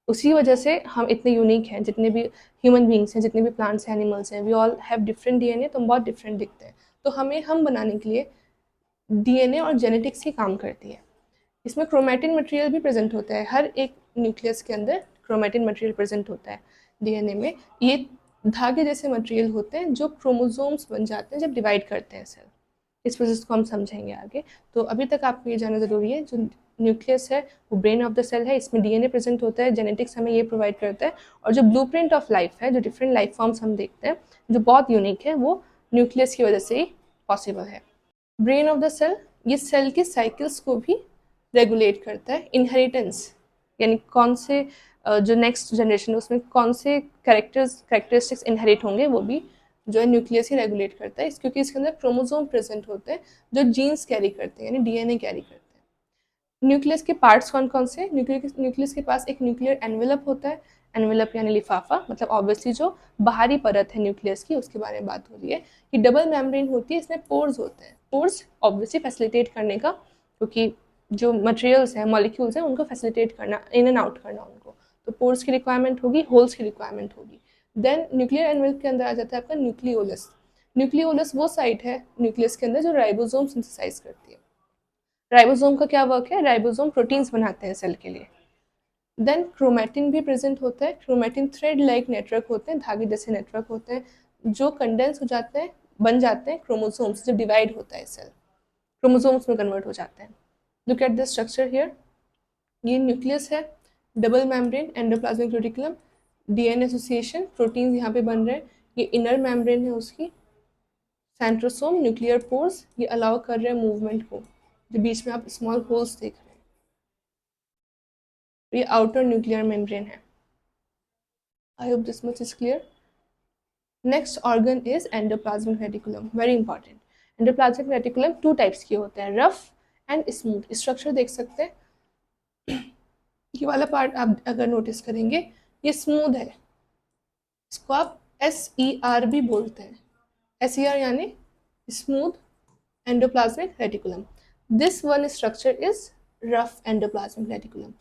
उसी वजह से हम इतने यूनिक हैं, जितने भी ह्यूमन बींग्स हैं, जितने भी प्लांट्स हैं, एनिमल्स हैं, we all have different DNA, तो हम बहुत डिफरेंट दिखते हैं। तो हमें हम बनाने के लिए डीएनए और जेनेटिक्स ही काम करती है। इसमें क्रोमैटिन मटेरियल भी प्रेजेंट होता है, हर एक न्यूक्लियस के अंदर क्रोमैटिन मटेरियल प्रेजेंट होता है डीएनए में। ये धागे जैसे मटेरियल होते हैं जो क्रोमोसोम्स बन जाते हैं जब डिवाइड करते हैं सेल। इस प्रोसेस को हम समझेंगे आगे। तो अभी तक आपको ये जानना ज़रूरी है, जो न्यूक्लियस है वो ब्रेन ऑफ द सेल है, इसमें डीएनए प्रेजेंट होता है, जेनेटिक्स हमें ये प्रोवाइड करता है, और जो ब्लूप्रिंट ऑफ लाइफ है, जो डिफरेंट लाइफ फॉर्म्स हम देखते हैं जो बहुत यूनिक है, वो न्यूक्लियस की वजह से ही पॉसिबल है। ब्रेन ऑफ द सेल ये सेल के साइकिल्स को भी रेगुलेट करता है। इनहेरिटेंस यानी कौन से जो नेक्स्ट जनरेशन है उसमें कौन से कैरेक्टरिस्टिक्स इनहेरिट होंगे, वो भी जो है न्यूक्लियस ही रेगुलेट करता है, क्योंकि इसके अंदर क्रोमोसोम प्रेजेंट होते हैं जो जीन्स कैरी करते हैं, यानी डीएनए कैरी करते हैं। न्यूक्लियस के पार्ट्स कौन कौन से? न्यूक्लियस के पास एक न्यूक्लियर एनवेलप होता है। एनवेलप यानी लिफाफा, मतलब ऑब्वियसली जो बाहरी परत है न्यूक्लियस की, उसके बारे में बात हो रही है। ये डबल मेम्ब्रेन होती है, इसमें पोर्स होते हैं। पोर्स ऑब्वियसली फैसिलिटेट करने का, क्योंकि जो मटेरियल्स हैं, मॉलिक्यूल्स हैं, उनको फैसिलिटेट करना, इन एंड आउट करना उनको, तो पोर्स की रिक्वायरमेंट होगी, होल्स की रिक्वायरमेंट होगी। देन न्यूक्लियर एनवेलप के अंदर आ जाता है आपका न्यूक्लियोलस। न्यूक्लियोलस वो साइट है न्यूक्लियस के अंदर जो राइबोसोम सिंथेसाइज करती है। राइबोसोम का क्या वर्क है? राइबोसोम प्रोटीन्स बनाते हैं सेल के लिए। देन क्रोमैटिन भी प्रेजेंट होता है। क्रोमैटिन थ्रेड लाइक नेटवर्क होते हैं, धागे जैसे नेटवर्क होते हैं जो कंडेंस हो जाते हैं, बन जाते हैं क्रोमोसोम्स जब डिवाइड होता है सेल, क्रोमोसोम्स में कन्वर्ट हो जाते हैं। Look at the structure here, ये न्यूक्लियस है, double membrane, endoplasmic reticulum, DNA association, proteins यहाँ पे बन रहे हैं, ये इनर मेम्ब्रेन है उसकी, सेंट्रोसोम, न्यूक्लियर पोर्स, ये अलाउ कर रहे हैं मूवमेंट को, जो बीच में आप स्मॉल होल्स देख रहे हैं, ये आउटर न्यूक्लियर मेम्ब्रेन है। आई hope this much is clear. Next organ is endoplasmic reticulum, very important. Endoplasmic reticulum two types के होते हैं, रफ एंड स्मूथ। स्ट्रक्चर देख सकते हैं, ये वाला पार्ट आप अगर नोटिस करेंगे ये स्मूथ है, इसको आप SER भी बोलते हैं। SER यानी smooth endoplasmic reticulum. This one structure is rough endoplasmic reticulum.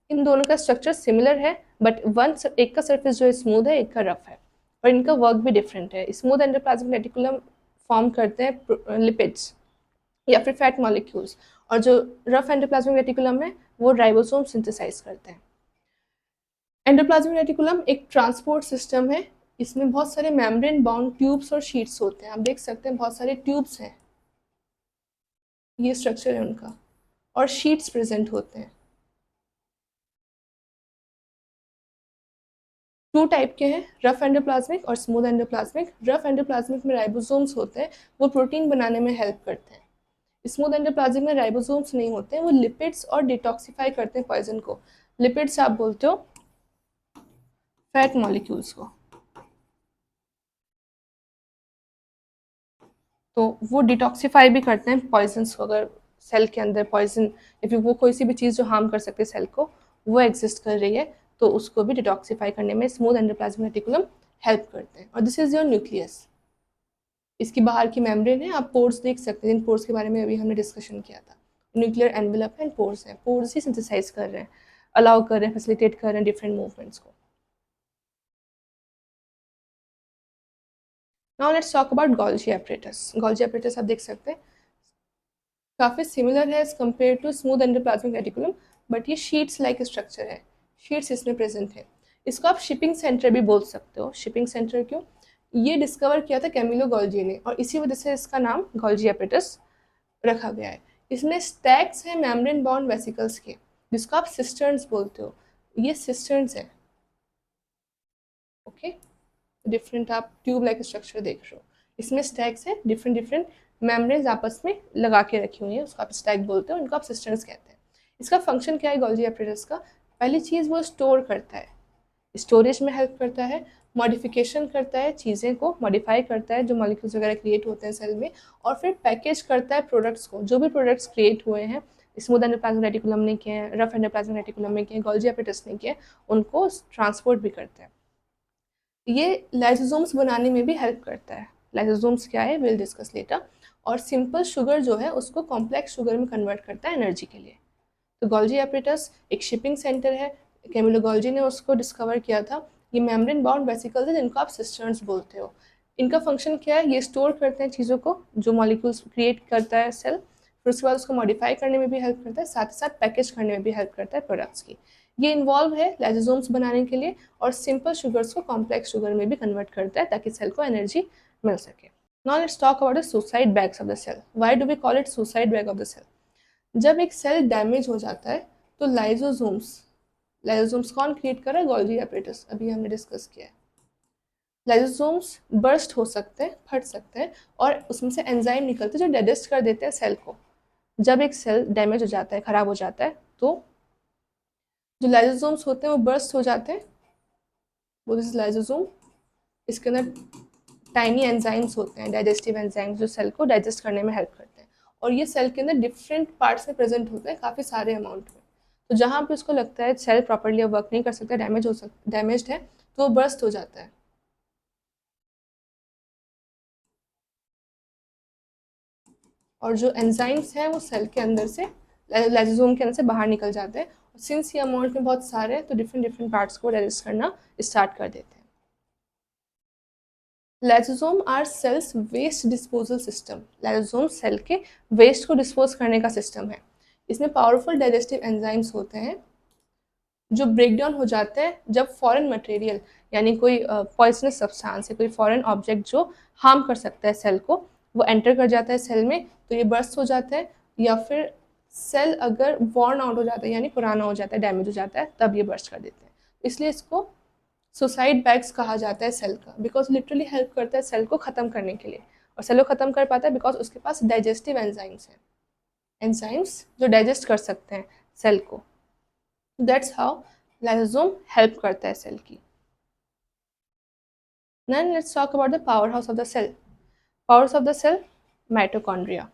इन दोनों का स्ट्रक्चर सिमिलर है, बट एक का सरफेस जो है स्मूथ है, एक का रफ है, और इनका वर्क भी डिफरेंट है। स्मूथ एंडोप्लाज्मिक रेटिकुलम फॉर्म करते हैं लिपिड्स या फिर फैट मॉलिक्यूल्स, और जो रफ एंडोप्लाज्मिक रेटिकुलम है वो राइबोसोम सिंथेसाइज करते हैं। एंडोप्लाज्मिक रेटिकुलम एक ट्रांसपोर्ट सिस्टम है, इसमें बहुत सारे मेम्ब्रेन बाउंड ट्यूब्स और शीट्स होते हैं। आप देख सकते हैं बहुत सारे ट्यूब्स हैं, ये स्ट्रक्चर है उनका, और शीट्स प्रेजेंट होते हैं। टू टाइप के हैं, रफ एंडोप्लाज्मिक और स्मूथ एंडोप्लाज्मिक। रफ एंडोप्लाज्मिक में राइबोसोम्स होते हैं, वो प्रोटीन बनाने में हेल्प करते हैं। स्मूथ एंडोप्लाज्मिक में राइबोसोम्स नहीं होते हैं, वो लिपिड्स और डिटॉक्सिफाई करते हैं पॉइजन को। लिपिड्स आप बोलते हो फैट मॉलिक्यूल्स को, तो वो डिटॉक्सिफाई भी करते हैं पॉइजन्स को। अगर सेल के अंदर पॉइजन या फिर वो कोई सी भी चीज़ जो हार्म कर सकते हैं सेल को, वो एग्जिस्ट कर रही है, तो उसको भी डिटॉक्सिफाई करने में स्मूथ एंडोप्लाज्मिक रेटिकुलम हेल्प करते हैं। और दिस इज योर न्यूक्लियस, इसकी बाहर की मेम्ब्रेन है, आप पोर्स देख सकते हैं, इन पोर्स के बारे में अभी हमने डिस्कशन किया था। न्यूक्लियर एनवेलप एंड पोर्स हैं, पोर्स ही सिंथेसाइज कर रहे हैं, अलाउ कर रहे हैं, फैसिलिटेट कर रहे हैं डिफरेंट मूवमेंट्स को। Now let's talk about Golgi apparatus. Golgi apparatus आप देख सकते हैं काफ़ी सिमिलर है as compare to smooth endoplasmic reticulum, but ये शीट्स लाइक स्ट्रक्चर है, शीट्स इसमें प्रेजेंट है। इसको आप शिपिंग सेंटर भी बोल सकते हो। शिपिंग सेंटर क्यों? ये डिस्कवर किया था कैमिलो गोल्जी ने और इसी वजह से इसका नाम गोल्जी एपरेटस रखा गया है। इसमें स्टैक्स हैं मेम्ब्रेन बाउंड वेसिकल्स के, जिसको आप सिस्टर्न्स बोलते हो। ये सिस्टर्न्स है, ओके। डिफरेंट आप ट्यूब लाइक स्ट्रक्चर देख रहे हो, इसमें स्टैक्स है, डिफरेंट डिफरेंट मेम्ब्रेन्स आपस में लगा के रखी हुई है, उसको आप स्टैक बोलते हो, इनको आप सिस्टर्न्स कहते हैं। इसका फंक्शन क्या है गोल्जी एपरेटस का? पहली चीज़ वो स्टोर करता है, स्टोरेज में हेल्प करता है, मॉडिफिकेशन करता है, चीज़ें को मॉडिफाई करता है जो मॉलिक्यूल्स वगैरह क्रिएट होते हैं सेल में, और फिर पैकेज करता है प्रोडक्ट्स को, जो भी प्रोडक्ट्स क्रिएट हुए हैं, स्मूथ एंडोप्लाज्मिक रेटिकुलम ने किए हैं, रफ एंडोप्लाज्मिक रेटिकुलम में किए हैं, गोल्जी एपरेटस ने किए, उनको ट्रांसपोर्ट भी करता है। ये लाइसोसोम्स बनाने में भी हेल्प करता है। लाइसोसोम्स क्या है विल डिस्कस लेटर। और सिंपल शुगर जो है उसको कॉम्प्लेक्स शुगर में कन्वर्ट करता है एनर्जी के लिए। तो गोल्जी एपरेटस एक शिपिंग सेंटर है, कैमिलो गोल्जी ने उसको डिस्कवर किया था। ये मेम्ब्रेन बाउंड वेसिकल्स है जिनको आप सिस्टर्न्स बोलते हो। इनका फंक्शन क्या है? ये स्टोर करते हैं चीज़ों को, जो मॉलिक्यूल्स क्रिएट करता है सेल, फिर उसके बाद उसको मॉडिफाई करने में भी हेल्प करता है, साथ ही साथ पैकेज करने में भी हेल्प करता है प्रोडक्ट्स की। ये इन्वॉल्व है लाइसोसोम्स बनाने के लिए, और सिंपल शुगर्स को कॉम्प्लेक्स शुगर में भी कन्वर्ट करता है ताकि सेल को एनर्जी मिल सके। Now let's talk about the suicide bags of the cell. Why do we call it suicide bag of the cell? जब एक सेल डैमेज हो जाता है तो लाइसोसोम्स कौन क्रिएट कर रहा है? गोल्जी एपरेटस, अभी हमने डिस्कस किया है। लाइसोसोम्स बर्स्ट हो सकते हैं, फट सकते हैं, और उसमें से एंजाइम निकलते हैं जो डाइजेस्ट कर देते हैं सेल को। जब एक सेल डैमेज हो जाता है, खराब हो जाता है, तो जो लाइसोसोम्स होते हैं वो बर्स्ट हो जाते हैं, वो दिस लाइसोसोम। इसके अंदर टाइनी एंजाइम्स होते हैं, डाइजेस्टिव एंजाइम्स, जो सेल को डाइजेस्ट करने में हेल्प करते हैं, और ये सेल के अंदर डिफरेंट पार्ट्स में प्रेजेंट होते हैं, काफ़ी सारे अमाउंट में। तो जहाँ पे उसको लगता है सेल प्रॉपरली वर्क नहीं कर सकता, डैमेज्ड है, तो वो बर्स्ट हो जाता है। और जो एंजाइम्स हैं वो सेल के अंदर से, लाइसोसोम के अंदर से बाहर निकल जाते हैं। सिंस ये अमाउंट में बहुत सारे हैं तो डिफरेंट डिफरेंट पार्ट्स को डाइजेस्ट करना स्टार्ट कर देते हैं। Lysosome are cells waste disposal system. Lysosome cell के वेस्ट को डिस्पोज करने का सिस्टम है। इसमें पावरफुल डाइजेस्टिव एंजाइम्स होते हैं जो ब्रेक डाउन हो जाते हैं जब फॉरेन मटेरियल, यानी कोई पॉइजनस सब्सटेंस है, कोई फॉरेन ऑब्जेक्ट जो हार्म कर सकता है सेल को, वो एंटर कर जाता है सेल में, तो ये बर्स्ट हो जाता है। या फिर सेल अगर वॉर्न आउट हो जाता है, यानी पुराना हो जाता है, डैमेज हो जाता है, तब ये बर्स्ट कर देते हैं। इसलिए इसको सुसाइड बैग्स कहा जाता है सेल का, बिकॉज लिटरली हेल्प करता है सेल को ख़त्म करने के लिए। और सेल को ख़त्म कर पाता है बिकॉज उसके पास डाइजेस्टिव एंजाइम्स हैं, एंजाइम्स जो डाइजेस्ट कर सकते हैं सेल को। दैट्स हाउ लाइसोसोम हेल्प करता है सेल की। Then let's talk about the powerhouse of the cell. Powers of the cell, mitochondria.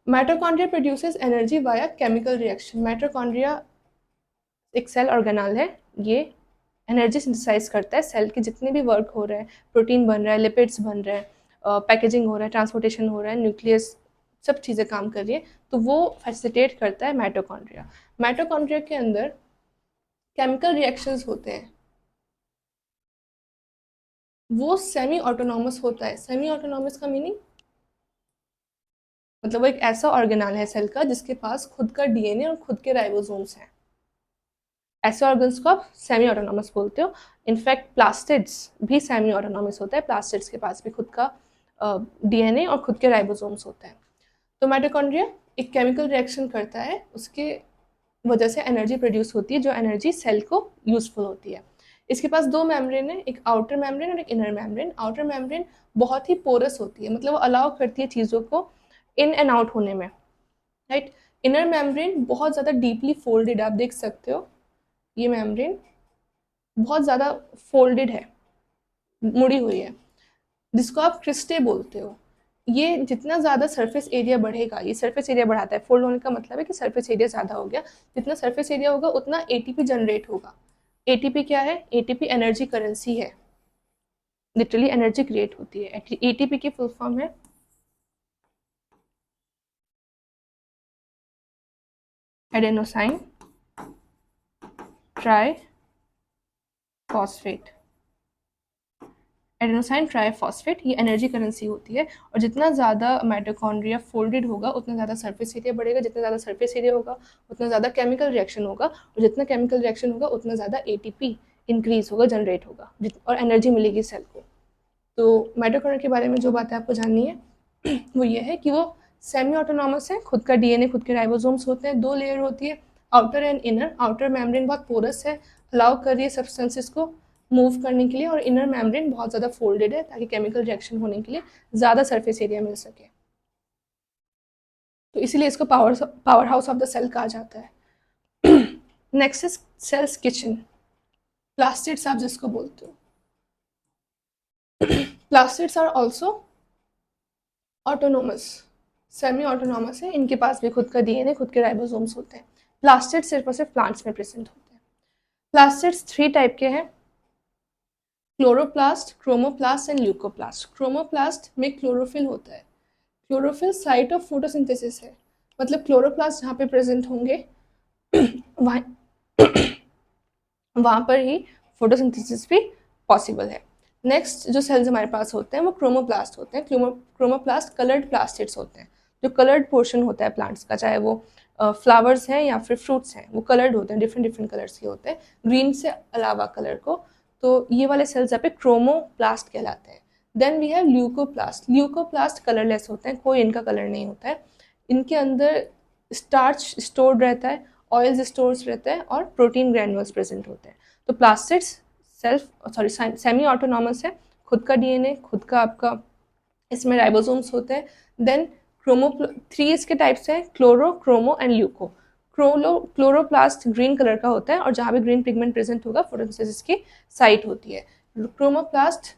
Mitochondria produces energy via chemical reaction. Mitochondria एक सेल ऑर्गेनल है, ये एनर्जी सिंथेसाइज करता है cell के जितने भी वर्क हो रहे हैं, प्रोटीन बन रहा है, लिपिड्स बन रहे हैं, पैकेजिंग हो रहा है, ट्रांसपोर्टेशन हो रहा है, न्यूक्लियस, सब चीज़ें काम कर रही है, तो वो फैसिलिटेट करता है माइटोकॉन्ड्रिया। माइटोकॉन्ड्रिया के अंदर केमिकल रिएक्शंस होते हैं, वो सेमी ऑटोनॉमस होता है। सेमी ऑटोनॉमस का मीनिंग मतलब वो एक ऐसा ऑर्गेनल है सेल का जिसके पास खुद का डीएनए और खुद के राइबोसोम्स हैं। ऐसे ऑर्गन्स को आप सेमी ऑटोनॉमस बोलते हो। इनफैक्ट प्लास्टिड्स भी सेमी ऑटोनॉमस होता है, प्लास्टिड्स के पास भी खुद का डीएनए और खुद के राइबोसोम्स होते हैं। तो माइटोकॉन्ड्रिया एक केमिकल रिएक्शन करता है, उसके वजह से एनर्जी प्रोड्यूस होती है, जो एनर्जी सेल को यूजफुल होती है। इसके पास दो मेम्ब्रेन है, एक आउटर मेम्ब्रेन और एक इनर मेम्ब्रेन। आउटर मेम्ब्रेन बहुत ही पोरस होती है, मतलब वो अलाउ करती है चीज़ों को इन एंड आउट होने में, राइट। इनर मेम्ब्रेन बहुत ज़्यादा डीपली फोल्डेड, आप देख सकते हो ये मेम्ब्रेन बहुत ज़्यादा फोल्डेड है, मुड़ी हुई है, जिसको आप क्रिस्टे बोलते हो। ये जितना ज़्यादा सरफेस एरिया बढ़ेगा, ये सरफेस एरिया बढ़ाता है, फोल्ड होने का मतलब है कि सरफेस एरिया ज़्यादा हो गया, जितना सरफेस एरिया होगा उतना एटीपी जनरेट होगा। एटीपी क्या है? एटीपी एनर्जी करेंसी है, लिटरली एनर्जी क्रिएट होती है। एटीपी की फुल फॉर्म है एडेनोसाइन ट्राइफॉस्फेट। एडेनोसाइन ट्राइफॉस्फेट ये एनर्जी करेंसी होती है, और जितना ज़्यादा माइटोकॉन्ड्रिया फोल्डेड होगा उतना ज़्यादा सरफेस एरिया बढ़ेगा, जितना ज़्यादा सरफेस एरिया होगा उतना ज़्यादा केमिकल रिएक्शन होगा, और जितना केमिकल रिएक्शन होगा उतना ज़्यादा एटीपी इंक्रीज होगा, जनरेट होगा, और एनर्जी मिलेगी सेल को। तो माइटोकॉन्ड्रिया के बारे में जो बातें आपको जाननी है वो ये है कि वो सेमी ऑटोनॉमस है, खुद का डीएनए, खुद के राइबोसोम्स होते हैं, 2 लेयर होती है, outer and inner. Outer membrane बहुत पोरस है, अलाउ कर रही है सब्सटेंसेस को मूव करने के लिए, और इनर मेम्ब्रेन बहुत ज़्यादा फोल्डेड है ताकि केमिकल रिएक्शन होने के लिए ज़्यादा सरफेस एरिया मिल सके। तो इसीलिए इसको power house of the cell कहा जाता है। Next is cells kitchen, plastids आप जिसको बोलते हो। Plastids are also autonomous, semi autonomous है, इनके पास भी खुद का डीएनए, खुद के राइबोसोम्स होते हैं। प्लास्टिड्स सिर्फ और सिर्फ प्लांट्स में प्रेजेंट होते हैं। प्लास्टिड्स 3 टाइप के हैं, chloroplast, chromoplast and leucoplast. Chromoplast में क्लोरोफिल होता है, क्लोरोफिल साइट ऑफ फोटोसिंथेसिस है, मतलब क्लोरोप्लास्ट जहाँ पे प्रेजेंट होंगे वहाँ पर ही फोटोसिंथेसिस भी पॉसिबल है। नेक्स्ट जो सेल्स हमारे पास होते हैं वो क्रोमोप्लास्ट होते हैं। क्रोमोप्लास्ट कलर्ड प्लास्टिड्स होते हैं, जो कलर्ड पोर्शन होता है प्लांट्स का, चाहे वो फ्लावर्स हैं या फिर फ्रूट्स हैं, वो कलर्ड होते हैं, डिफरेंट डिफरेंट कलर्स के होते हैं, ग्रीन से अलावा कलर को। तो ये वाले सेल्स यहाँ पे क्रोमोप्लास्ट कहलाते हैं। Then we have leucoplast. Leucoplast colourless होते हैं, कोई इनका कलर नहीं होता है, इनके अंदर स्टार्च स्टोर्ड रहता है, ऑयल्स स्टोर्स रहता है, और प्रोटीन ग्रैन्यूल्स प्रेजेंट होते हैं। तो प्लास्टिड्स सेमी ऑटोनॉमस है, खुद का डीएनए, खुद का आपका इसमें राइबोसोम्स होते हैं। देन थ्री इसके टाइप्स हैं, chloro, chromo and leuco. Chloroplast green colour का होता है, और जहाँ भी ग्रीन पिगमेंट प्रेजेंट होगा फोटोसिंथेसिस की साइट होती है। क्रोमोप्लास्ट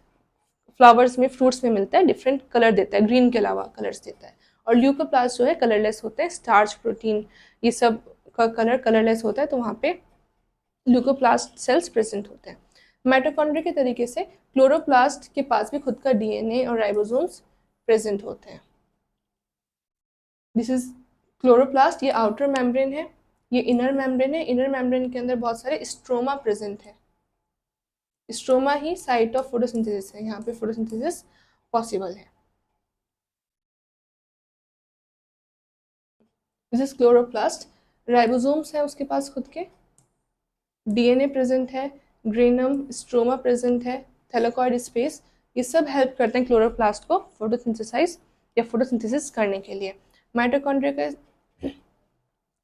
फ्लावर्स में, फ्रूट्स में मिलता है, डिफरेंट कलर देता है, ग्रीन के अलावा कलर्स देता है। और ल्यूकोप्लास्ट जो है कलरलेस होते हैं, स्टार्च, प्रोटीन, ये सब का कलर कलरलेस होता है, तो वहाँ पे ल्यूकोप्लास्ट सेल्स प्रेजेंट होते हैं। माइटोकॉन्ड्रिया के तरीके से क्लोरोप्लास्ट के पास भी खुद का डीएनए और राइबोसोम्स प्रेजेंट होते हैं। दिस इज क्लोरोप्लास्ट, ये आउटर मेम्ब्रेन है, ये इनर मेम्ब्रेन है। इनर मेम्ब्रेन के अंदर बहुत सारे स्ट्रोमा प्रेजेंट है, stroma he site of photosynthesis है, यहाँ पे फोटोसिंथेसिस पॉसिबल है। This is chloroplast. राइबोसोम्स है उसके पास खुद के, डीएनए प्रेजेंट है, ग्रेनम, स्ट्रोमा प्रेजेंट है, थैलेकॉइड स्पेस, ये सब हेल्प करते हैं क्लोरोप्लास्ट को फोटोसिंथेसाइज या फोटोसिंथेसिस करने के लिए। माइटोकॉन्ड्रिया का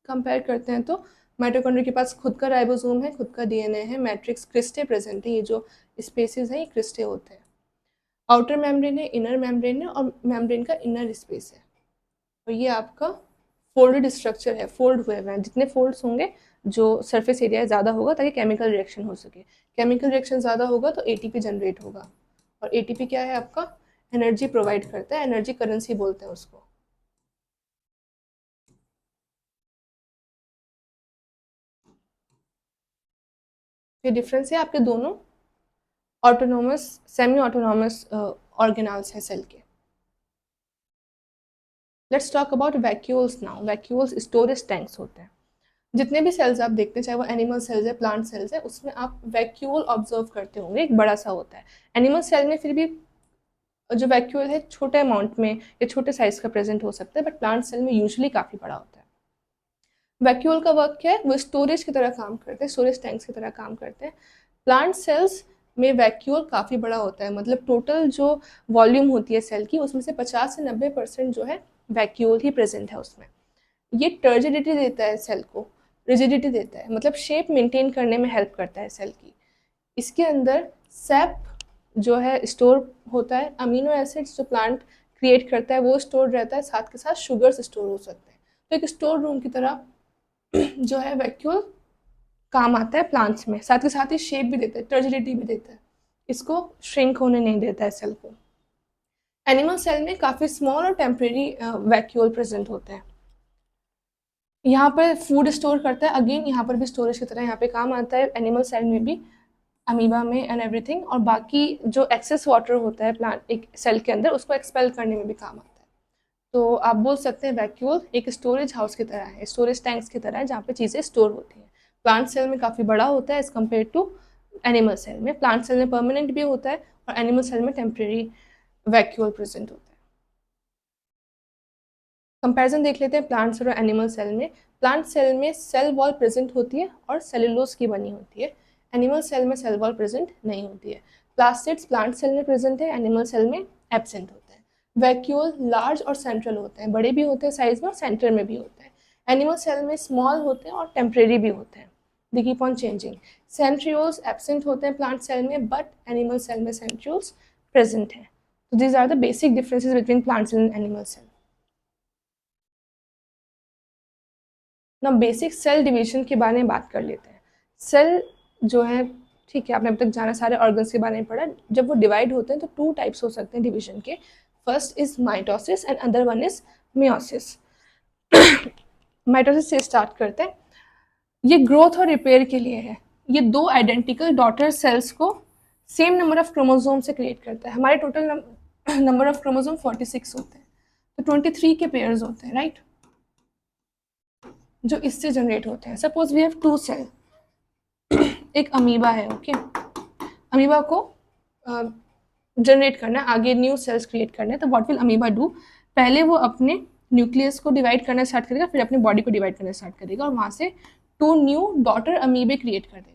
कंपेयर करते हैं तो माइटोकॉन्ड्रिया के पास खुद का राइबोसोम है, खुद का डीएनए है, मैट्रिक्स, क्रिस्टे प्रेजेंट है, ये जो स्पेसेस हैं ये क्रिस्टे होते हैं। आउटर मेम्ब्रेन है, इनर मेम्ब्रेन है, और मेम्ब्रेन का इनर स्पेस है, और ये आपका फोल्डेड स्ट्रक्चर है, फोल्ड हुए हुए हैं, जितने फोल्ड्स होंगे जो सरफेस एरिया ज़्यादा होगा ताकि केमिकल रिएक्शन हो सके। केमिकल रिएक्शन ज़्यादा होगा तो एटीपी जनरेट होगा, और एटीपी क्या है आपका, एनर्जी प्रोवाइड करता है, एनर्जी करेंसी बोलते हैं उसको। ये डिफरेंस है आपके दोनों ऑटोनोमस, सेमी ऑटोनोमस ऑर्गेनल्स हैं सेल के। Let's talk about vacuoles now. Vacuoles storage tanks होते हैं। जितने भी सेल्स आप देखते हैं, चाहे वो एनिमल सेल्स है, प्लांट सेल्स है, उसमें आप वैक्यूल ऑब्जर्व करते होंगे, एक बड़ा सा होता है। एनिमल सेल में फिर भी जो वैक्यूल है छोटे अमाउंट में या छोटे साइज का प्रेजेंट हो सकता है, बट प्लांट सेल में यूजुअली काफ़ी बड़ा होता है। वैक्यूल का वर्क क्या है, वो स्टोरेज की तरह काम करते हैं, स्टोरेज टैंक्स की तरह काम करते हैं। प्लांट सेल्स में वैक्यूल काफ़ी बड़ा होता है, मतलब टोटल जो वॉल्यूम होती है सेल की उसमें से 50 से 90% जो है वैक्यूल ही प्रेजेंट है उसमें। ये टर्जिडिटी देता है सेल को, रिजिडिटी देता है, मतलब शेप मेंटेन करने में हेल्प करता है सेल की। इसके अंदर सैप जो है स्टोर होता है, अमीनो एसिड्स जो प्लांट क्रिएट करता है वो स्टोर रहता है, साथ के साथ शुगर्स स्टोर हो सकते हैं। तो एक स्टोर रूम की तरह जो है वैक्यूल काम आता है प्लांट्स में, साथ के साथ ही शेप भी देता है, टर्जिडिटी भी देता है, इसको श्रिंक होने नहीं देता है सेल को। एनिमल सेल में काफ़ी स्मॉल और टेम्परेरी वैक्यूल प्रेजेंट होते हैं। यहाँ पर फूड स्टोर करता है, अगेन यहाँ पर भी स्टोरेज की तरह यहाँ पे काम आता है एनिमल सेल में भी, अमीबा में एंड एवरीथिंग। और बाकी जो एक्सेस वाटर होता है प्लांट एक सेल के अंदर, उसको एक्सपेल करने में भी काम आता है। तो आप बोल सकते हैं वैक्यूल एक स्टोरेज हाउस की तरह है, स्टोरेज टैंक्स की तरह है, जहाँ पे चीज़ें स्टोर होती हैं। प्लांट सेल में काफ़ी बड़ा होता है as compare to animal cell में। प्लांट सेल में परमानेंट भी होता है और एनिमल सेल में टेम्प्रेरी वैक्यूल प्रेजेंट होता है। कंपैरिजन देख लेते हैं प्लांट सेल और एनिमल सेल में। प्लांट सेल में सेल वॉल प्रेजेंट होती है और सेलुलोज की बनी होती है। एनिमल सेल में सेल वॉल प्रेजेंट नहीं होती है। प्लास्टिड्स प्लांट सेल में प्रेजेंट है, एनिमल सेल में एब्सेंट होते हैं। वैक्यूल लार्ज और सेंट्रल होते हैं, बड़े भी होते हैं साइज में और सेंटर में भी होते हैं। एनिमल सेल में स्मॉल होते हैं और टेम्परेरी भी होते हैं, they keep on changing. Centrioles absent होते हैं प्लांट सेल में, बट एनिमल सेल में सेंट्रियोल्स प्रेजेंट हैं। तो these are the basic differences between plant cell and animal cell. ना बेसिक सेल डिवीजन के बारे में बात कर लेते हैं। सेल जो है, ठीक है, आपने अब तक जाना, सारे ऑर्गन्स के बारे में पढ़ा। जब वो डिवाइड होते हैं तो टू टाइप्स हो सकते हैं डिवीजन के। First is mitosis and other one is meiosis. Mitosis से स्टार्ट करते हैं। ये ग्रोथ और रिपेयर के लिए है। ये दो आइडेंटिकल डॉटर सेल्स को सेम नंबर ऑफ क्रोमोसोम से क्रिएट करता है। हमारे टोटल नंबर ऑफ क्रोमोसोम 46 होते हैं, तो 23 के पेयर्स होते हैं, राइट, जो इससे जनरेट होते हैं। Suppose we have two cell, एक अमीबा है, ओके। अमीबा को जनरेट करना है, आगे न्यू सेल्स क्रिएट करना है। तो व्हाट विल अमीबा डू, पहले वो अपने न्यूक्लियस को डिवाइड करना स्टार्ट करेगा, फिर अपने बॉडी को डिवाइड करना स्टार्ट करेगा और वहां से टू न्यू डॉटर अमीबे क्रिएट कर देगा।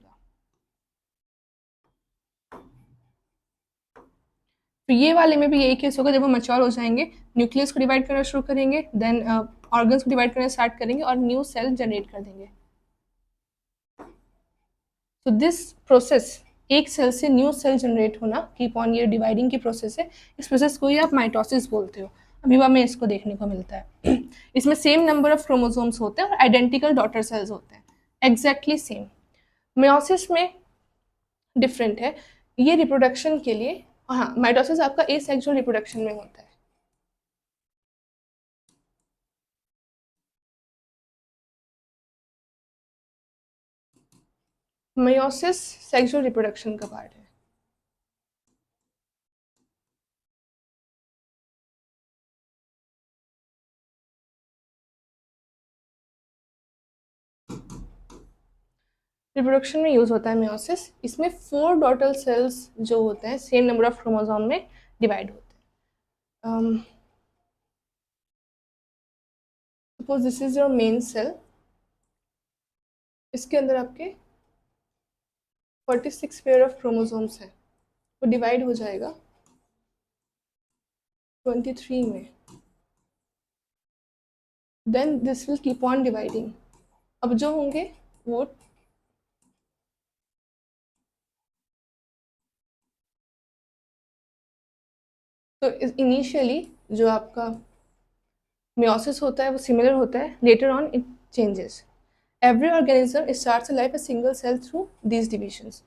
तो ये वाले में भी यही केस होगा, जब वो मैच्योर हो जाएंगे, न्यूक्लियस को डिवाइड करना शुरू करेंगे, देन ऑर्गन्स को डिवाइड करना स्टार्ट करेंगे और न्यू सेल जनरेट कर देंगे। तो दिस प्रोसेस, एक सेल से न्यू सेल जनरेट होना, कीप ऑन, ये डिवाइडिंग की प्रोसेस है। इस प्रोसेस को ही आप माइटोसिस बोलते हो। अमीबा में इसको देखने को मिलता है। इसमें सेम नंबर ऑफ क्रोमोसोम्स होते हैं और आइडेंटिकल डॉटर सेल्स होते हैं, एग्जैक्टली सेम। मियोसिस में डिफरेंट है, ये रिप्रोडक्शन के लिए, हाँ, माइटोसिस आपका एसेक्सुअल रिप्रोडक्शन में होता है। मियोसिस सेक्सुअल रिप्रोडक्शन का पार्ट है। रिप्रोडक्शन में यूज होता है मियोसिस। इसमें 4 डॉटर सेल्स जो होते हैं सेम नंबर ऑफ क्रोमोसोम में डिवाइड होते हैं। Suppose this is your main cell, इसके अंदर आपके 46 पेयर ऑफ क्रोमोसोम्स हैं, वो डिवाइड हो जाएगा 23 में, then this will keep on dividing. अब जो होंगे वो तो इनिशियली जो आपका मियोसिस होता है वो सिमिलर होता है, later on it changes. Every organism starts a life a single cell through these divisions.